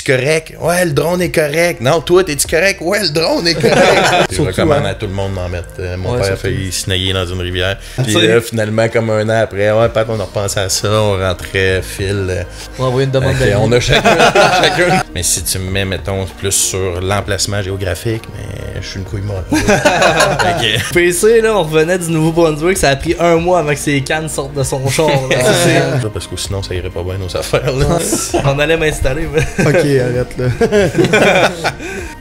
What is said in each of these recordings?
t'es-tu correct? Ouais, le drone est correct. Non, toi, t'es-tu correct? Ouais, le drone est correct. Je recommande à tout le monde d'en mettre. Mon père a failli se noyer dans une rivière. Puis là, finalement, comme un an après, ouais, Pat, on a repensé à ça, on rentrait, Phil. On va envoyer une demande d'avis. On a chacun. Mais si tu me mets, mettons, plus sur l'emplacement géographique, mais je suis une couille morte. PC, là, on revenait du Nouveau-Brunswick, ça a pris 1 mois avant que ses cannes sortent de son char. Parce que sinon, ça irait pas bien nos affaires. Là. On allait m'installer. Mais... Ok, arrête là.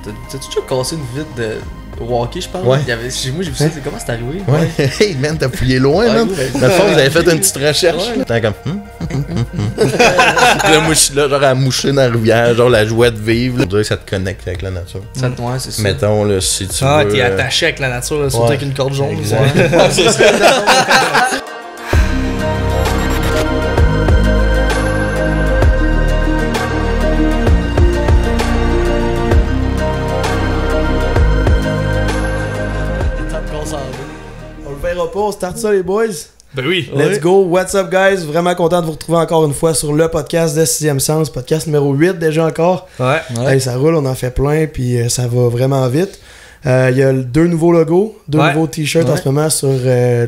T'as-tu déjà cassé une vitre de walkie, je pense? Ouais. Chez moi, j'ai vu ça. Comment c'est arrivé? Ouais. Hey, man, t'as fouillé loin, man. Dans le fond, vous avez fait une petite recherche. T'es comme. Là, moi, je suis là, genre à moucher dans la rivière, genre la joie de vivre. On dirait que ça te connecte avec la nature. Ouais, c'est ça. Mettons, là, si tu veux. Ah, t'es attaché avec la nature, là, surtout avec une corde jaune. On le verra pas, on start ça les boys. Ben oui. Let's go, what's up guys? Vraiment content de vous retrouver encore une fois sur le podcast de 6e Sens, podcast numéro 8 déjà encore. Ouais. Hey, ça roule, on en fait plein, puis ça va vraiment vite. Il y a 2 nouveaux logos, 2 nouveaux t-shirts en ce moment sur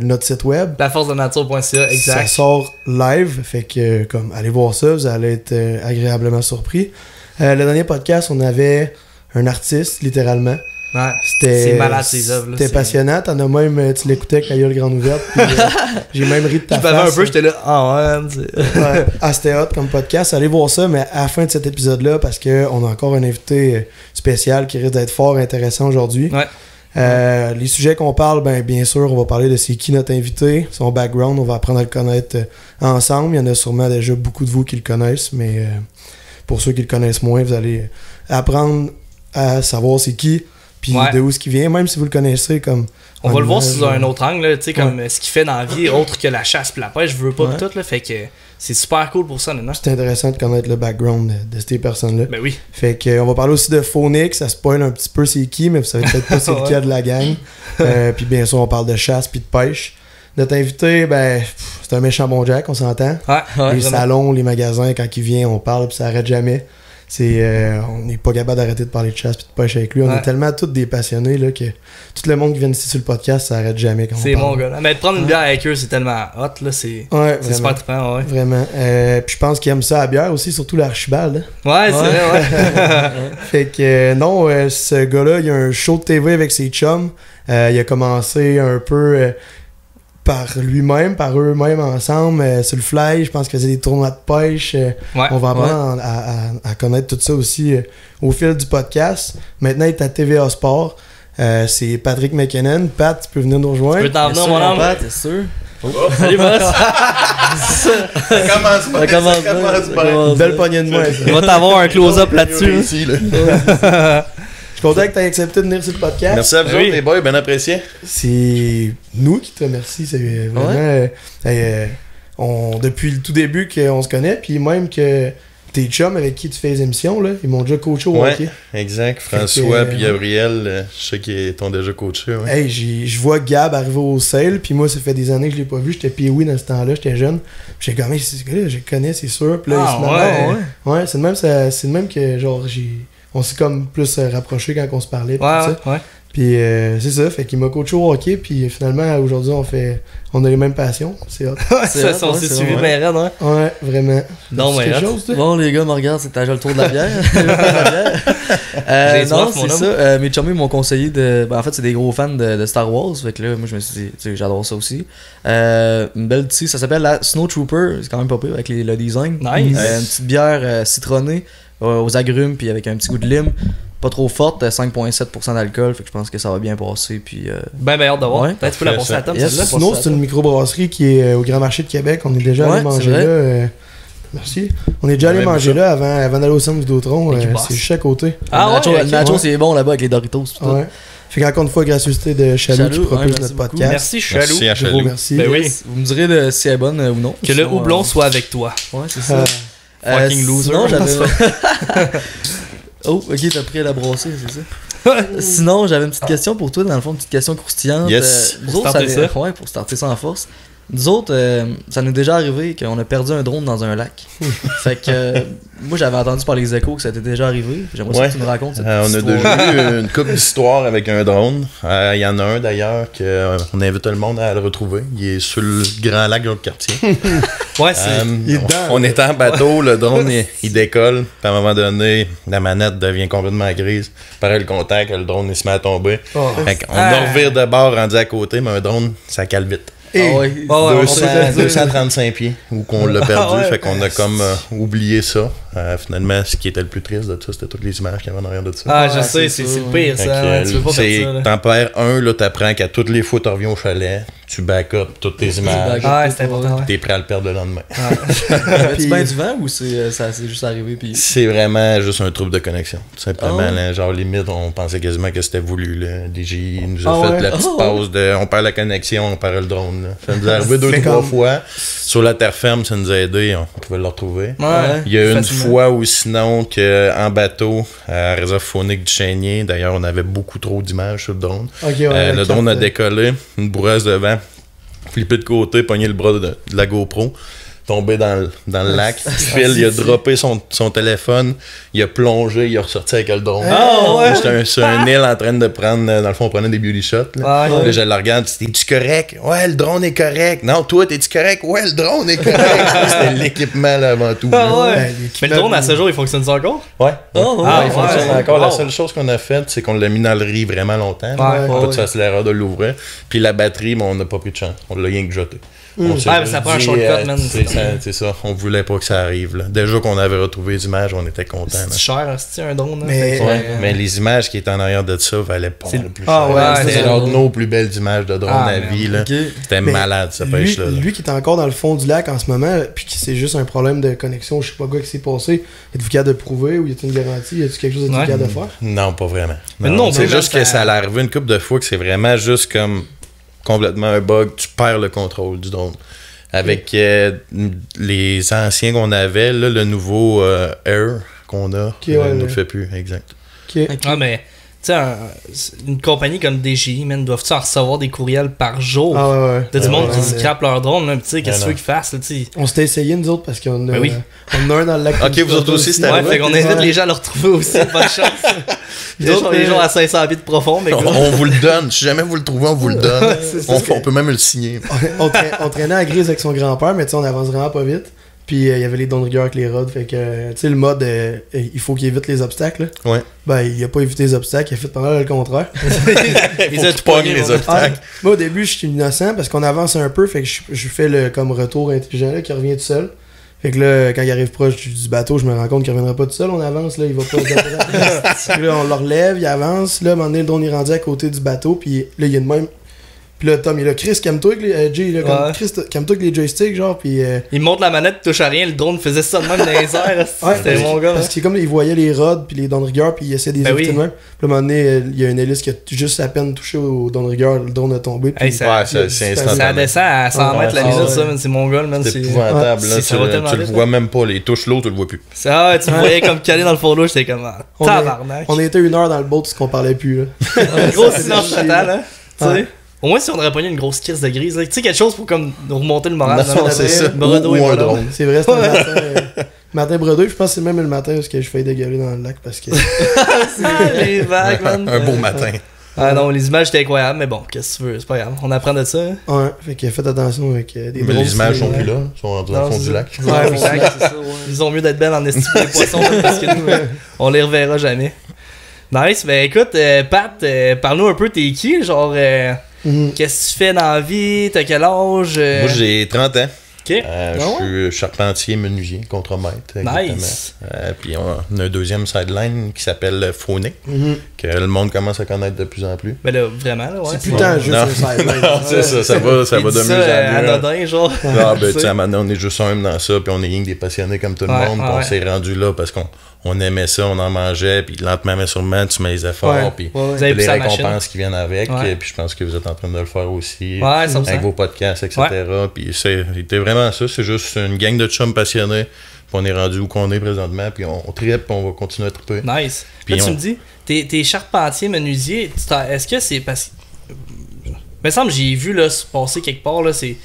notre site web. Laforcedenature.ca, exact. Ça sort live, fait que comme allez voir ça, vous allez être agréablement surpris. Le dernier podcast, on avait un artiste, littéralement. Ouais. C'est malade ces œuvres. C'était passionnant, t'en as même, tu l'écoutais avec la gueule grande ouverte. Puis, j'ai même ri de ta face. Je bavais un peu, j'étais là, ah ouais. Ah, c'était hot comme podcast. Allez voir ça, mais à la fin de cet épisode-là, parce qu'on a encore un invité spécial qui risque d'être fort intéressant aujourd'hui. Ouais. Les sujets qu'on parle, ben bien sûr, on va parler de c'est qui notre invité, son background, on va apprendre à le connaître ensemble. Il y en a sûrement déjà beaucoup de vous qui le connaissent, mais pour ceux qui le connaissent moins, vous allez apprendre à savoir c'est qui. Puis de où est-ce qu'il vient, même si vous le connaissez comme... On va le voir sous un autre angle, tu sais, comme ce qu'il fait dans la vie, autre que la chasse et la pêche, je veux pas tout, là, fait que c'est super cool pour ça, maintenant. C'est intéressant de connaître le background de ces personnes-là. Ben oui. Fait que on va parler aussi de Phonix, ça spoil un petit peu c'est qui, mais vous savez peut-être pas c'est le cas de la gang. Puis bien sûr, on parle de chasse puis de pêche. Notre invité, ben, c'est un méchant bon Jack, on s'entend. Les salons, les magasins, quand il vient, on parle puis ça arrête jamais. On n'est pas capable d'arrêter de parler de chasse et de pêche avec lui. On est tellement tous des passionnés là, que tout le monde qui vient ici sur le podcast, ça arrête jamais quand on parle. C'est mon gars. Là. Mais de prendre une bière avec eux, c'est tellement hot. Là, c'est super trippant. Ouais. Vraiment. Puis je pense qu'ils aiment ça à bière aussi, surtout l'Archibald. Ouais, c'est vrai. Fait que non, ce gars-là, il a un show de TV avec ses chums. Il a commencé un peu... par lui-même, par eux-mêmes ensemble, sur le fly, je pense qu'il faisait des tournois de pêche. On va apprendre à connaître tout ça aussi au fil du podcast. Maintenant, il est à TVA Sport. C'est Patrick McKinnon. Pat, tu peux venir nous rejoindre. Tu peux t'en venir, mon homme. Pat, c'est sûr. Salut, boss. Ça commence bien. Belle poignée de main. Il va t'avoir un close-up là-dessus. Ici, là. Je suis content que tu aies accepté de venir sur le podcast. Merci à vous, les boys, bien apprécié. C'est nous qui te remercions. C'est vraiment... depuis le tout début qu'on se connaît, puis même que tes chums avec qui tu fais les émissions, là, ils m'ont déjà coaché au hockey. Exact. François puis Gabriel, je sais qu'ils t'ont déjà coaché. Ouais. Hey, je vois Gab arriver au sale, puis moi, ça fait des années que je l'ai pas vu. J'étais pee-wee dans ce temps-là, j'étais jeune. J'étais comme, ce gars-là, je le connais, c'est sûr. Puis là, ouais, c'est le même que, genre, on s'est comme plus rapprochés quand on se parlait. Puis c'est ça, fait qu'il m'a coaché au hockey, puis finalement, aujourd'hui, on a les mêmes passions. C'est hot. On s'est suivi bien raide, hein? Ouais, vraiment. Non, mais bon, les gars, me regardent, c'est déjà le tour de la bière. Non, c'est ça. Mes chummies m'ont conseillé de. Ben, en fait, c'est des gros fans de Star Wars. Fait que là, moi, je me suis dit, tu sais, j'adore ça aussi. Une belle petite, ça s'appelle la Snow Trooper. C'est quand même pas pire avec le design. Nice. Une petite bière citronnée aux agrumes, puis avec un petit goût de lime. Pas trop forte, 5,7% d'alcool, fait que je pense que ça va bien passer. Puis, ben hâte de voir. Peut-être tu peux la passer à la table. Sinon, c'est une microbrasserie qui est au Grand Marché de Québec. On est déjà allé manger là. Merci. On est déjà allé manger là avant d'aller au centre Vidéotron. C'est juste à côté. Nacho, c'est bon là-bas avec les Doritos. Ouais. Fait qu'encore une fois, gracieuseté de Chalou qui propose notre podcast. Merci Chalou. Merci à Chalou. Merci. Ben oui. Vous me direz si elle est bonne ou non. Que le houblon soit avec toi. Ouais, c'est ça. Fucking loser. Sinon, j'avais... Oh, ok, t'as pris à la brasser, c'est ça. Sinon, j'avais une petite question pour toi, dans le fond, une petite question croustillante. Yes. Pour starter ça en force. Nous autres, ça nous est déjà arrivé qu'on a perdu un drone dans un lac. Fait que moi, j'avais entendu par les échos que ça était déjà arrivé. J'aimerais ça que tu nous racontes cette on a déjà eu une couple d'histoires avec un drone. Il y en a un d'ailleurs qu'on invite tout le monde à le retrouver. Il est sur le grand lac de notre quartier. Ouais, c'est. On est en bateau, le drone il décolle. Puis à un moment donné, la manette devient complètement grise. Pareil, le contact, le drone il se met à tomber. On revire de bord rendu à côté, mais un drone, ça cale vite. 235 pieds où qu'on l'a perdu, fait qu'on a comme oublié ça. Finalement, ce qui était le plus triste de tout, c'était toutes les images qu'il y avait en arrière de ça. Ah, je sais, c'est le pire, ça. Tu veux pas faire ça. T'en perds un, là, t'apprends qu'à toutes les fois tu reviens au chalet, tu back up toutes tes images. Ah, c'est important. T'es prêt à le perdre le lendemain. Avais-tu bien du vent ou ça s'est juste arrivé? Puis... C'est vraiment juste un trouble de connexion. Tout simplement, là, genre limite, on pensait quasiment que c'était voulu. Là. DJI nous a fait la petite pause de on perd la connexion, on perd le drone. Là. Ça nous est arrivé 2-3 fois. Sur la terre ferme, ça nous a aidé, on pouvait le retrouver. Il y a une fois ou sinon qu'en bateau, à réserve faunique du Chénier, d'ailleurs, on avait beaucoup trop d'images sur le drone. Le drone a décollé, une bourrasse de vent, flippé de côté, pogné le bras de la GoPro, tombé dans le lac. Phil, il a droppé son téléphone, il a plongé, il a ressorti avec le drone. J'étais sur un île en train de prendre, dans le fond, on prenait des beauty shots. Là, je le regarde, t'es-tu correct? Ouais, le drone est correct. Non, toi, t'es-tu correct? Ouais, le drone est correct. C'était l'équipement là, avant tout. Mais le drone, à ce jour, il fonctionne encore? Ouais. Il fonctionne encore. La seule chose qu'on a faite, c'est qu'on l'a mis dans le riz vraiment longtemps. Pas de faire l'erreur de l'ouvrir. Puis la batterie, on n'a pas pris de chance. On l'a rien que jeté. Ça prend un shortcut, man. C'est ça, on voulait pas que ça arrive. Là. Déjà qu'on avait retrouvé les images, on était contents. C'est cher, c'est un drone. Mais les images qui étaient en arrière de ça valaient pas le plus cher. C'était l'un de nos plus belles images de drone à vie. C'était malade, cette pêche-là. Lui qui est encore dans le fond du lac en ce moment, puis qui c'est juste un problème de connexion, je sais pas quoi qui s'est passé, êtes-vous capable de prouver ou y a-t-il une garantie? Y a-t-il quelque chose d'être capable de faire? Non, pas vraiment. Non, c'est juste que ça allait arriver une couple de fois que c'est vraiment juste comme complètement un bug, tu perds le contrôle du drone. Avec les anciens qu'on avait, là, le nouveau Air qu'on a, ne le fait plus, exact. Ah, mais, tu sais, une compagnie comme DJI, man, doivent-tu en recevoir des courriels par jour? T'as du monde qui se crappe leur drone, tu sais, qu'est-ce que tu veux qu'ils fassent, là, tu sais? On s'était essayé, nous autres, parce qu'on a, on a un dans le lac. Ok, vous autres aussi, c'était fait qu'on invite les gens à le retrouver aussi, bonne chance. Les gens à 500 pieds de profond, mais on vous le donne. Si jamais vous le trouvez, on vous le donne. On peut même le signer. On traînait à Grise avec son grand-père, mais tu sais, on avance vraiment pas vite. Puis il y avait les dons de rigueur avec les rods. Fait que, tu sais, le mode, il faut qu'il évite les obstacles. Ouais. Ben, il a pas évité les obstacles, il a fait pas mal le contraire. Il a tout pogné les obstacles. Moi, au début, je suis innocent parce qu'on avance un peu. Fait que je fais le comme retour intelligent là, qui revient tout seul. Fait que là, quand il arrive proche du bateau, je me rends compte qu'il reviendra pas tout seul. On avance, là, il va pas. Là, on le relève, il avance. Là, à un moment donné, le drone est rendu à côté du bateau. Puis là, il y a une même. Puis là, Tom, il est là, Chris, calme-toi avec les. Jay, là, comme, Chris, calme-toi avec les joysticks, genre. Puis. Il monte la manette, touche à rien. Le drone faisait ça de même dans les airs. C'était mon gars. Parce qu'il comme il voyait les rods, puis les dons de rigueur, puis il essayait des éviter de même. Puis à un moment donné, il y a une hélice qui a juste à peine touché au don de rigueur. Le drone a tombé. Puis ça descend à 100 mètres la minute, ça, c'est mon gars, man. C'est épouvantable, là. Tu le vois même pas. Les touches l'eau, tu le vois plus. Ah, tu le voyais comme calé dans le fond d'eau, j'étais comme. Tabarnak. On était 1 heure dans le boat, parce qu'on parlait plus, là. Gros silence total, hein. Tu sais. Au moins, si on aurait pogné une grosse crise de grise, tu sais, quelque chose pour comme nous remonter le moral. Non, c'est ça. Bredo ou un drone. C'est vrai, c'était le matin Bredo. Je pense que c'est même le matin parce que je fais dégueuler dans le lac parce que. Les vagues, man. Un beau matin. Ah non, les images étaient incroyables, mais bon, qu'est-ce que tu veux, c'est pas grave. On apprend de ça. Hein? Ouais, fait que faites attention avec des mais les images sont plus là, ils sont rendus dans le fond du lac. Ouais, exact, c'est ça. Ils ont mieux d'être belles en estime des poissons parce que nous, on les reverra jamais. Nice, ben écoute, Pat, parle-nous un peu, t'es qui, genre. Qu'est-ce que tu fais dans la vie? T'as quel âge? Moi, j'ai 30 ans. Okay. Je suis charpentier, menuisier, contremaître. Nice. Puis on a un deuxième sideline qui s'appelle Phonic, que le monde commence à connaître de plus en plus. Ben là, vraiment, là, ouais. C'est plus tant juste un sideline. C'est ça va de mieux en mieux. Anodin, genre. Ah, ben, tu sais, maintenant, on est juste un dans ça, puis on est rien que des passionnés comme tout le monde, puis on s'est rendu là parce qu'on aimait ça, on en mangeait, puis lentement mais sûrement, tu mets les efforts, puis les récompenses qui viennent avec, puis je pense que vous êtes en train de le faire aussi, avec vos podcasts, etc. Puis c'était vraiment ça, c'est juste une gang de chums passionnés, puis on est rendu où qu'on est présentement, puis on trippe, puis on va continuer à tripper. Nice. Puis là, tu me dis, t'es charpentier, menuisier, est-ce que c'est parce que... Il me semble que j'ai vu là, se passer quelque part, là, c'est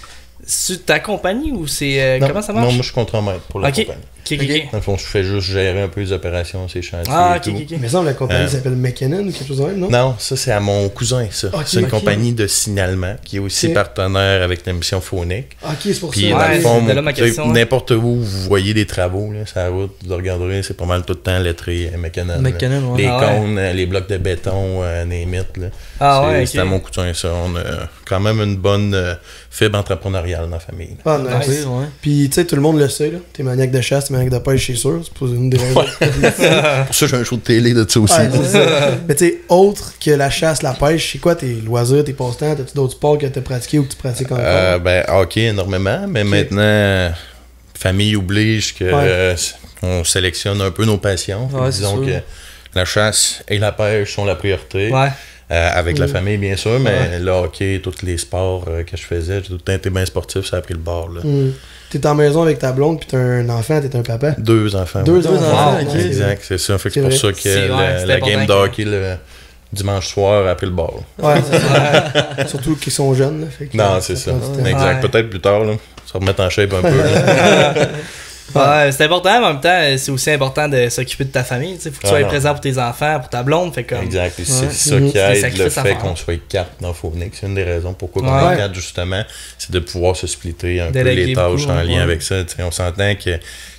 C'est ta compagnie ou c'est. Comment ça marche? Non, moi je suis contre-maître pour la compagnie. Ok. Dans le fond, je fais juste gérer un peu les opérations, ces chantiers. Ok. Mais ça, la compagnie s'appelle McKinnon ou quelque chose de même, non? Non, ça c'est à mon cousin, ça. C'est une compagnie de signalement qui est aussi partenaire avec l'émission Phonique. Ok, c'est pour puis, ça. Puis dans le fond, n'importe où vous voyez des travaux, là, sur la route, vous regarderez, c'est pas mal tout le temps lettré McKinnon. Ouais. Les cônes, les blocs de béton, les mythes. Là. C'est à mon cousin, ça. On a quand même une bonne fibre entrepreneuriale dans la famille. Ah, nice. Puis, tu sais, tout le monde le sait, là. T'es maniaque de chasse, t'es maniaque de pêche, c'est sûr. C'est pour une des raisons. Pour ça, j'ai un show de télé de ça aussi. Mais tu sais, autre que la chasse, la pêche, c'est quoi tes loisirs, tes passe-temps? T'as-tu d'autres sports que t'as pratiqués ou que tu pratiques encore? Hockey énormément, mais maintenant, famille oblige que on sélectionne un peu nos passions. Disons que la chasse et la pêche sont la priorité. Avec la famille, bien sûr, mais le hockey, tous les sports que je faisais, j'ai tout le temps été bien sportif, ça a pris le bord. T'es en maison avec ta blonde, puis t'as un enfant, t'es un papa? 2 enfants. Deux enfants, okay. Exact, c'est ça. Fait que c'est pour ça que la game de hockey le dimanche soir a pris le bord. Ouais, c'est ça. Surtout qu'ils sont jeunes. Là, fait que, non, c'est ça. Exact. Peut-être plus tard, là, ça va remettre en shape un peu. C'est important, mais en même temps, c'est aussi important de s'occuper de ta famille. Il faut que tu sois présent pour tes enfants, pour ta blonde. Fait comme... Exact. C'est ça qui aide le fait qu'on soit 4 dans Phonique. C'est une des raisons pourquoi on est 4, justement. C'est de pouvoir se splitter un peu les tâches en lien avec ça. On s'entend que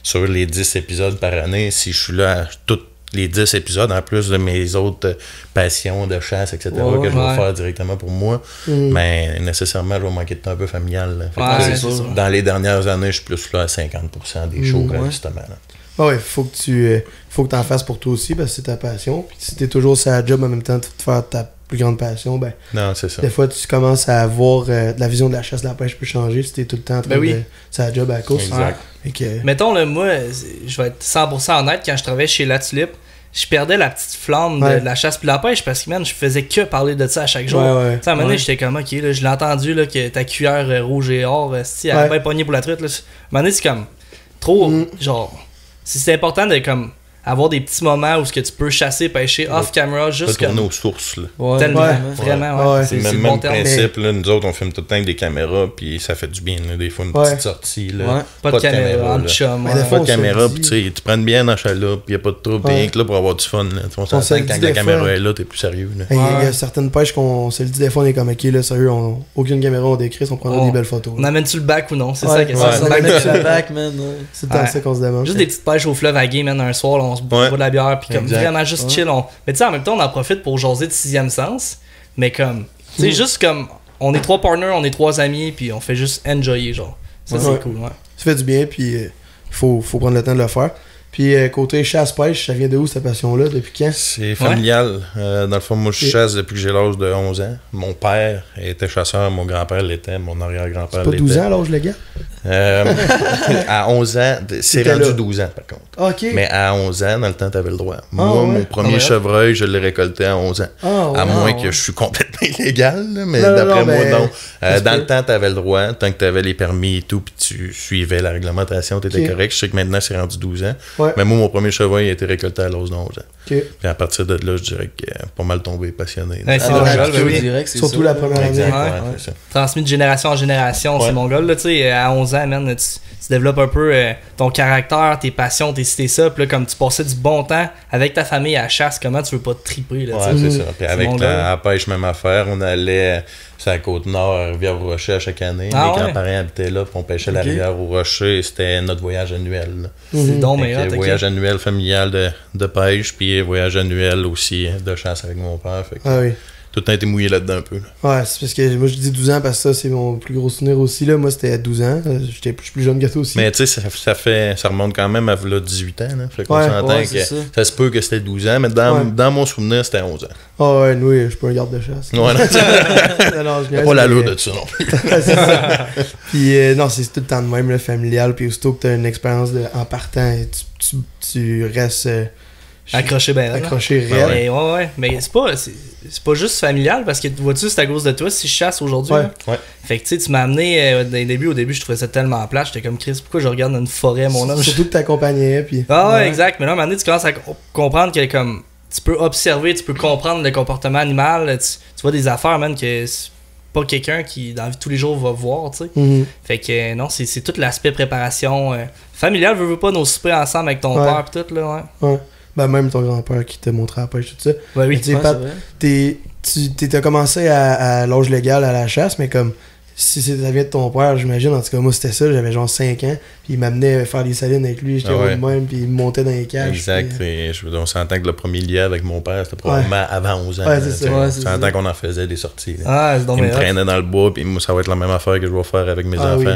sur les 10 épisodes par année, si je suis là toutes les 10 épisodes, en plus de mes autres passions de chasse, etc., que je vais faire directement pour moi, mais nécessairement, je vais manquer de temps un peu familial. Dans les dernières années, je suis plus là à 50% des shows, justement. Ouais, faut que t'en fasses pour toi aussi, parce que c'est ta passion. Puis si t'es toujours sur la job en même temps de faire ta plus grande passion, ben. Non, c'est ça. Des fois, tu commences à avoir la vision de la chasse, de la pêche peut changer si t'es tout le temps en train de sur la job à la course. Exact. Mettons, là, moi, je vais être 100% honnête, quand je travaillais chez La Tulipe, je perdais la petite flamme de la chasse puis de la pêche parce que, man, je faisais que parler de ça à chaque jour. Tu sais, à un moment donné, j'étais comme, ok, là, je l'ai entendu, là, que ta cuillère rouge et or, si elle a bien pogné pour la truite, là. À un moment donné, c'est comme, trop, genre, c'est important de, comme, avoir des petits moments où ce que tu peux chasser, pêcher off-camera, juste comme... nos sources, là. Vraiment. C'est le même principe, là. Nous autres, on filme tout le temps avec des caméras, puis ça fait du bien, là. Des fois, une petite sortie, là. Pas de caméra, pas de caméra, puis tu prends bien dans la chaloupe, puis y a pas de trouble, puis rien que là pour avoir du fun, là. On s'entend quand la caméra est là, t'es plus sérieux, là. Il y a certaines pêches qu'on se le dit des fois, on est comme, ok, là, sérieux, aucune caméra, on décrit, on prendra des belles pphotos. On amène-tu le bac ou non? C'est ça la question. On amène-tu le bac, man? C'est ça qu'on se demande. Juste des petites pêches au fleuve à game, man, un soir, on se boit de la bière, puis comme vraiment juste chill. Mais tu sais, en même temps, on en profite pour jaser de 6e sens, mais comme, tu sais, juste comme, on est 3 partners, on est 3 amis, puis on fait juste enjoyer, genre. Ça, c'est cool, Ça fait du bien, puis faut prendre le temps de le faire. Puis côté chasse-pêche, ça vient de où cette passion-là? Depuis quand? C'est familial. Dans le fond, moi, je chasse depuis que j'ai l'âge de 11 ans. Mon père était chasseur, mon grand-père l'était, mon arrière-grand-père l'était. C'est pas 12 ans l'âge légal? À 11 ans, c'est rendu 12 ans par contre. Okay. Mais à 11 ans, dans le temps, t'avais le droit. Moi, mon premier chevreuil, je l'ai récolté à 11 ans. À moins que je suis complètement illégal, là, mais d'après moi, non. Dans le temps, t'avais le droit, tant que t'avais les permis et tout, puis tu suivais la réglementation, t'étais correct. Je sais que maintenant, c'est rendu 12 ans. Mais moi, mon premier chevreuil a été récolté à l'âge de 11 ans. Puis à partir de là, je dirais que pas mal tombé passionné. C'est surtout la première année. Transmis de génération en génération, c'est mon gars. Là, à 11 ans, man, tu développes un peu ton caractère, tes passions, tes ça. Puis là, comme tu passais du bon temps avec ta famille à la chasse, comment tu veux pas te triper? Là, c'est ça. Puis avec la pêche, même affaire, on allait sur la Côte-Nord, à Rivière-au-Rocher à chaque année. Mes grands-parents habitaient là, puis on pêchait la Rivière-au-Rocher. C'était notre voyage annuel. C'est donc meilleur. Voyage annuel familial de pêche, puis voyage annuel aussi de chasse avec mon père. Fait que tout le temps été mouillé là-dedans un peu. Ouais, c'est parce que moi je dis 12 ans parce que ça c'est mon plus gros souvenir aussi. Là. Moi c'était à 12 ans. J'étais plus jeune que toi aussi. Mais tu sais, ça remonte quand même à là, 18 ans. Là. Fait qu'on s'entend que ça se peut que c'était 12 ans, mais dans mon souvenir c'était 11 ans. Ah ouais, oui, je suis pas un garde de chasse. Ouais, non, je pas l'allure de ça non plus. C'est ça. Puis non, c'est tout le temps de même, le familial. Puis aussitôt que tu as une expérience en partant, tu restes. Accroché réel. Ouais. Mais c'est pas juste familial parce que vois-tu, c'est à cause de toi si je chasse aujourd'hui. Fait que tu m'as amené au début, je trouvais ça tellement plat. J'étais comme Chris, pourquoi je regarde une forêt, mon homme? Surtout que t'accompagnais. Puis... exact. Mais là, à un moment donné, tu commences à comprendre que comme tu peux observer, tu peux comprendre le comportement animal. Tu vois des affaires, man, que pas quelqu'un qui, dans la vie de tous les jours, va voir, tu sais. Fait que non, c'est tout l'aspect préparation familiale, veux pas nos souper ensemble avec ton père pis tout, là, ouais. Ben, même ton grand-père qui t'a montré la pêche, tout ça. Ouais, oui, tu sais, Pat, t'as commencé à l'âge légal à la chasse, mais comme si ça vient de ton père, j'imagine, en tout cas, moi c'était ça, j'avais genre 5 ans, puis il m'amenait faire des salines avec lui, j'étais de même, puis il me montait dans les cages. Exact, puis, on s'entend que le premier lien avec mon père, c'était probablement avant 11 ans. Ouais, c'est ça. On s'entend qu'on en faisait des sorties. Ah, c'est il me traînait dans le bois, puis moi, ça va être la même affaire que je vais faire avec mes enfants. Oui.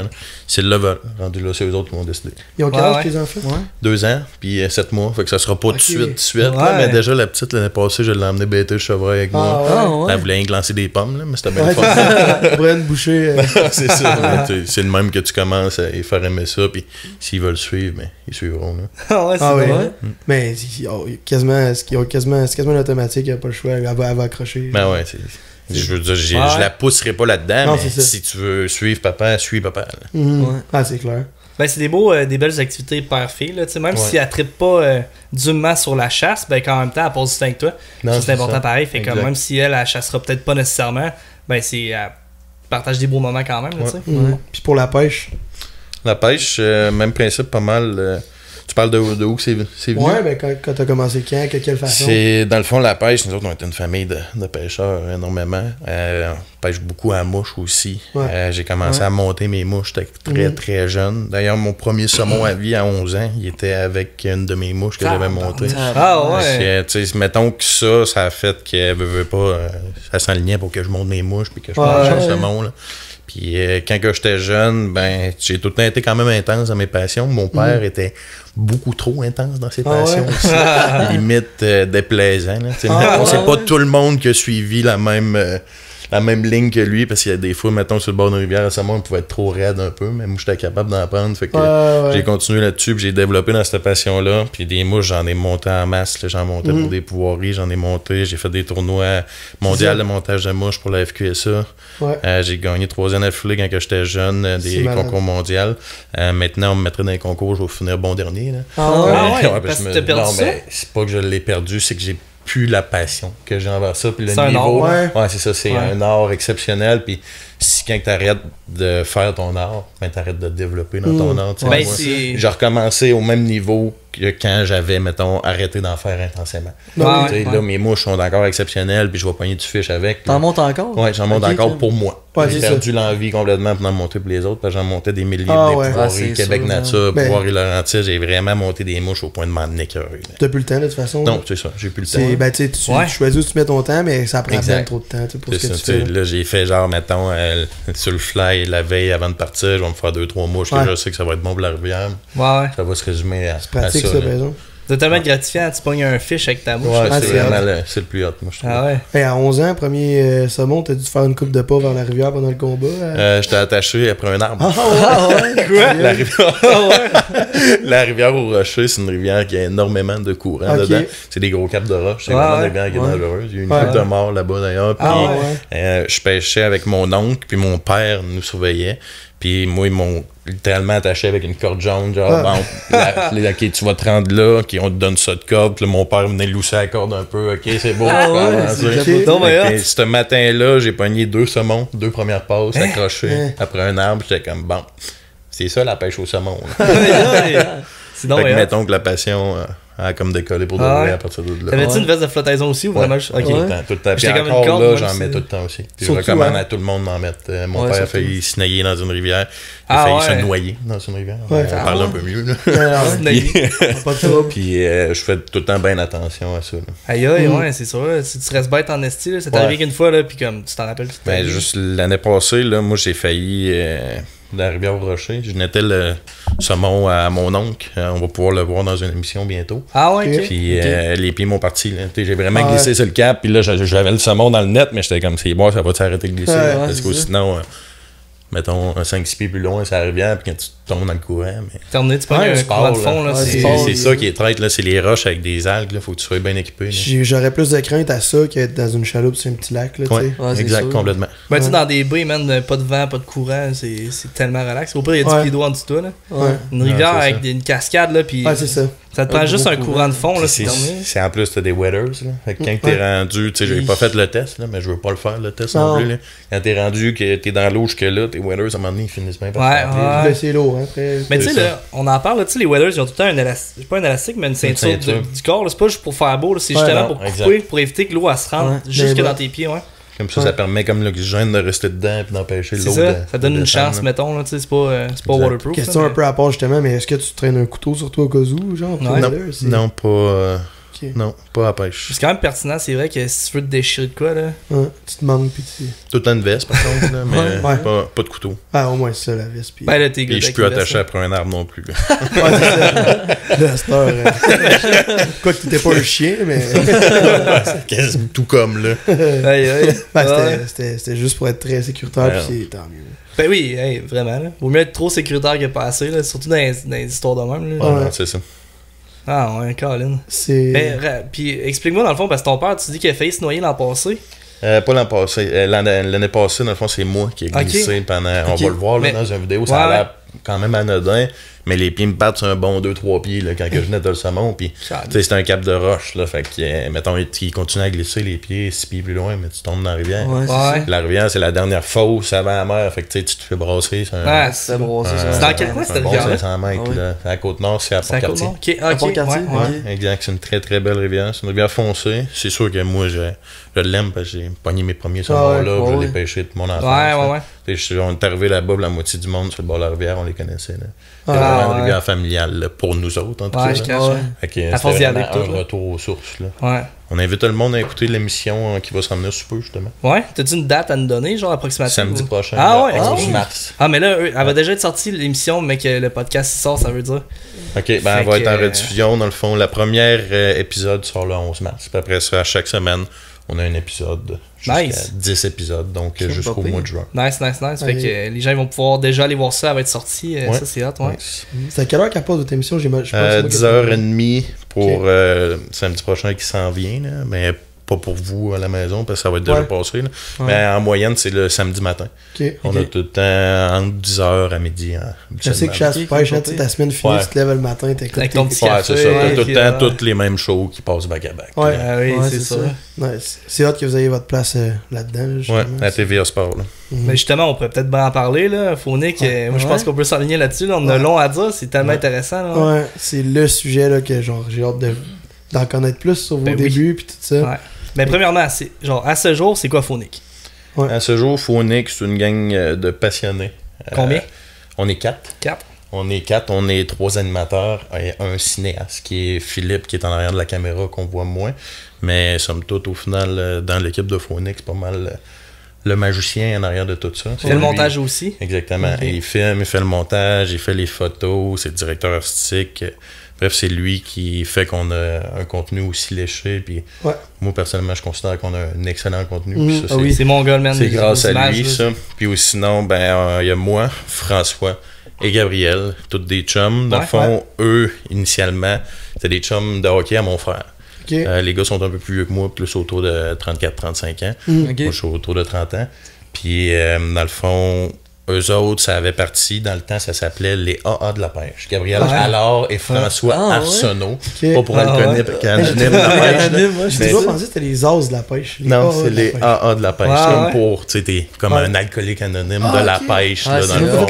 S'ils le veulent, rendu là, c'est eux autres qui vont décider. Ils ont quel âge tes enfants? 2 ans, puis 7 mois, fait que ça sera pas tout de suite, là, mais déjà, la petite, l'année passée, je l'ai emmenée bêter le chevreuil avec moi. Elle voulait lancer des pommes, là, mais c'était bien fun. Brian Boucher. C'est ça. C'est le même que tu commences à les faire aimer ça, puis s'ils veulent suivre, ben, ils suivront. Là. Ah ouais, c'est vrai. Mais c'est quasiment une automatique, il n'y a pas le choix, elle va accrocher. Ben ouais, je veux dire, je la pousserai pas là-dedans, mais si tu veux suivre papa, suis papa. Ah, c'est clair. Ben, c'est des belles activités père-fille, là, même si elle trippe pas durement sur la chasse, ben, qu'en même temps, elle passe du temps avec toi. C'est important pareil, fait que même si elle chassera peut-être pas nécessairement, ben, elle partage des beaux moments quand même, tu sais. Puis pour la pêche? La pêche, même principe, pas mal. Tu parles de où c'est venu? Ouais, ben quand t'as commencé quand, quelle façon? C'est dans le fond la pêche, nous autres on était une famille de pêcheurs énormément. On pêche beaucoup à la mouche aussi. J'ai commencé à monter mes mouches, j'étais très jeune. D'ailleurs, mon premier saumon à vie à 11 ans, il était avec une de mes mouches que j'avais montée. Ah ouais! Mettons que ça a fait qu'elle veut pas, ça s'enlignait pour que je monte mes mouches puis que je mange le saumon. Là. Puis quand j'étais jeune, ben j'ai tout le temps été quand même intense dans mes passions. Mon père était beaucoup trop intense dans ses passions aussi. Limite déplaisant. C'est pas tout le monde qui a suivi la même ligne que lui, parce qu'il y a des fois, mettons, sur le bord d'une rivière, récemment, on pouvait être trop raide un peu, mais moi, j'étais capable d'en prendre. Fait que j'ai continué là-dessus, puis j'ai développé dans cette passion-là. Puis des mouches, j'en ai monté en masse. J'en montais pour des pouvoiries, j'en ai monté. J'ai fait des tournois mondiaux de montage de mouches pour la FQSA. J'ai gagné 3 ans d'affilée quand j'étais jeune, des concours mondiaux. Maintenant, on me mettrait dans les concours, je vais finir bon dernier. Là. Parce que t'as perdu ça? C'est pas que je l'ai perdu, c'est que j'ai plus la passion que j'ai envers ça, puis le niveau, c'est ça, c'est un art exceptionnel, puis si quand t'arrêtes de faire ton art, ben t'arrêtes de te développer dans ton art. Ben, j'ai recommencé au même niveau que quand j'avais, mettons, arrêté d'en faire intensément. Là, mes mouches sont encore exceptionnelles, puis je vais pogner du fiche avec. T'en montes encore? Ouais, j'en monte encore pour moi. J'ai perdu l'envie complètement pour en monter pour les autres, parce que j'en montais des milliers de pouvoiries, Québec Nature, Pouvoiries Laurentides, j'ai vraiment monté des mouches au point de m'en écœurer. T'as plus le temps de toute façon? Non, c'est ça, j'ai plus le temps. Ben, tu choisis où tu mets ton temps, mais ça prend bien trop de temps pour ce que tu fais. Là, j'ai fait genre, mettons, sur le fly, la veille avant de partir, je vais me faire 2-3 mouches, que je sais que ça va être bon pour la rivière. Ça va se résumer à ça. C'est pratique, ça, par exemple. C'est tellement gratifiant, tu pognes un fish avec ta mouche. C'est vraiment c'est le plus hot, moi, je trouve. Ah ouais. Hey, à 11 ans, premier saumon, t'as dû faire une coupe de pas vers la rivière pendant le combat? J'étais attaché après un arbre. Quoi? La rivière au Rocher, c'est une rivière qui a énormément de courant dedans. C'est des gros caps de roche. C'est vraiment une rivière qui est dangereuse. Il y a une coupe de mort là-bas d'ailleurs. Je pêchais avec mon oncle, puis mon père nous surveillait. Puis moi, ils m'ont littéralement attaché avec une corde jaune, genre, ok, tu vas te rendre là, ok, on te donne ça de corde. Puis là, mon père venait lousser la corde un peu, ok, c'est beau. Ce matin-là, j'ai pogné 2 saumons, 2 premières passes accrochées après un arbre. J'étais comme, bon, c'est ça la pêche au saumon. C'est donc, mettons que la passion a comme décollé pour de vrai à partir de là. T'avais-tu une veste de flottaison aussi ou vraiment? Tout le temps. Puis encore là, j'en mets tout le temps aussi. Puis je recommande à tout le monde d'en mettre. Mon père a failli se nailler dans une rivière. Il a failli se noyer dans une rivière. On parle un peu mieux. Puis je fais tout le temps bien attention à ça. Aïe aïe, c'est sûr. Si tu restes bête en esti, ça t'est arrivé qu'une fois, puis comme tu t'en rappelles. Ben juste l'année passée, moi j'ai failli... de la rivière au Rocher. Je nettais le saumon à mon oncle. On va pouvoir le voir dans une émission bientôt. Ah ouais, Puis les pieds m'ont parti. J'ai vraiment glissé sur le cap. Puis là, j'avais le saumon dans le net, mais j'étais comme, c'est bon, ça va t'arrêter de glisser. Parce que sinon, mettons, 5-6 pieds plus loin, c'est la rivière, puis quand tu tombes dans le courant. Mais... Terminé, tu prends un courant de fond. Là, c'est ça qui est traite, là, c'est les roches avec des algues. Faut que tu sois bien équipé. J'aurais plus de crainte à ça qu'être dans une chaloupe sur un petit lac. Là, exact, complètement. Ben, tu sais, dans des baies, man, pas de vent, pas de courant, c'est tellement relax. Au pire, il y a du pied d'eau en dessous de toi. Là. Une rivière avec une cascade, là, puis Ça te prend juste un courant de fond, là, c'est terminé. C'est en plus, t'as des weathers, là. Fait que quand t'es rendu, tu sais, j'ai pas fait le test, là, mais je veux pas le faire, le test non plus, là. Quand t'es rendu, que t'es dans l'eau jusque-là, tes weathers, à un moment donné, ils finissent bien par faire. C'est lourd, hein, après. Mais tu sais, là, on en parle, tu sais, les weathers, ils ont tout le temps un élastique, pas un élastique, mais une ceinture du corps, c'est pas juste pour faire beau, c'est justement pour couper, pour éviter que l'eau, elle se rende jusque dans tes pieds, Comme ça permet comme l'oxygène de rester dedans et d'empêcher l'eau. Ça donne une chance, mettons, là, tu sais, c'est pas waterproof. Question un peu à part justement, mais est-ce que tu traînes un couteau sur toi au cas où, genre? Non, pas... Non, pas à pêche. C'est quand même pertinent, c'est vrai que si tu veux te déchirer de quoi, là... tu te manques pis tu... Tout en veste, par contre, là, mais pas de couteau. Ah, au moins c'est ça, la veste. Puis là, t'es je suis plus attaché après un arbre non plus. C'est ça. Là, cette heure... Quoi que t'étais pas un chien, mais... C'est quasiment tout comme, là. C'était juste pour être très sécuritaire, pis c'est tant mieux. Ben oui, vraiment, là. Vaut mieux être trop sécuritaire que pas assez, là, surtout dans les histoires de même, là. Ouais, c'est ça. Ah ouais, Colin. Puis explique-moi dans le fond, parce que ton père, tu dis qu'il a failli se noyer l'an passé. Pas l'an passé. L'année passée, dans le fond, c'est moi qui ai glissé pendant... On va le voir là, dans une vidéo, ça a l'air quand même anodin. Mais les pieds me battent sur un bon 2-3 pieds là, quand je venais de le saumon. Puis c'était un cap de roche. Là, fait que, mettons, il continue à glisser les pieds 6 pieds plus loin, mais tu tombes dans la rivière. La rivière, c'est la dernière fosse avant la mer. Fait que tu te fais brasser. C'est brassé. C'est dans quel coin cette rivière? 500 mètres. Là. À la Côte-Nord, c'est à Port-Cartier. Exact. C'est une très très belle rivière. C'est une rivière foncée. C'est sûr que moi, je l'aime parce que j'ai pogné mes premiers saumons là. Je l'ai pêché de mon enfance. On est arrivé là-bas, la moitié du monde sur le bord de la rivière, on les connaissait. C'était vraiment une rivière familiale là, pour nous autres, en tout cas. C'était vraiment un retour aux sources. Là. On invite le monde à écouter l'émission qui va s'en venir sous peu, justement. Ouais, t'as-tu une date à nous donner, genre approximative? Samedi prochain. Mars. Ah, mais là, elle va déjà être sortie, l'émission, mais que le podcast sort, ça veut dire. Ok, elle va être en rediffusion, dans le fond. La première épisode sort le 11 mars. Puis après ça, à chaque semaine, on a un épisode. Jusqu'à 10 épisodes, donc jusqu'au mois de juin. Nice. Fait que les gens vont pouvoir déjà aller voir ça, elle va être sortie. Ça, c'est hâte, C'est à quelle heure qu'elle passe votre émission? 10h30 pour samedi prochain qui s'en vient, là, mais pas pour vous à la maison, parce que ça va être déjà passé. Là. Mais en moyenne, c'est le samedi matin. On a tout le temps entre 10h à midi. Je sais que chasse pêche, ta semaine finie, tu te lèves le matin, t'écoutes avec ton petit café. C'est ça. T'as tout le temps toutes les mêmes shows qui passent back-à-back. Oui, c'est ça. C'est hâte que vous ayez votre place là-dedans. Ouais, à TVA Sport. Mais justement, on pourrait peut-être bien en parler. Phonique, moi je pense qu'on peut s'enligner là-dessus. On a long à dire, c'est tellement intéressant. Ouais, c'est le sujet là, que j'ai hâte d'en connaître plus sur vos débuts puis tout ça. Mais premièrement, à ce jour, c'est quoi Phonique? À ce jour, Phonique, c'est une gang de passionnés. Combien? On est 4. On est 4, on est 3 animateurs et un cinéaste qui est Philippe, qui est en arrière de la caméra, qu'on voit moins. Mais somme toute, au final, dans l'équipe de Phonique, c'est pas mal le magicien en arrière de tout ça. Il fait le montage aussi? Exactement. Il filme, il fait le montage, il fait les photos, c'est le directeur artistique. Bref, c'est lui qui fait qu'on a un contenu aussi léché. Puis moi, personnellement, je considère qu'on a un excellent contenu. Puis ça, c'est mon gars, man. C'est grâce à lui, ça. Puis sinon, il y a moi, François et Gabriel, toutes des chums. Dans le fond, eux, initialement, c'était des chums de hockey à mon frère. Les gars sont un peu plus vieux que moi, plus autour de 34-35 ans. Moi, je suis autour de 30 ans. Puis, dans le fond... Eux autres, ça avait parti, dans le temps, ça s'appelait les AA de la pêche. Gabriel Allard et François Arsenault. Pas pour Alconip, de la pêche. J'ai toujours pensé que c'était les As de la pêche. Non, c'est les AA de la pêche. Comme pour, tu sais, t'es comme un alcoolique anonyme de la pêche. Là, dans le fond.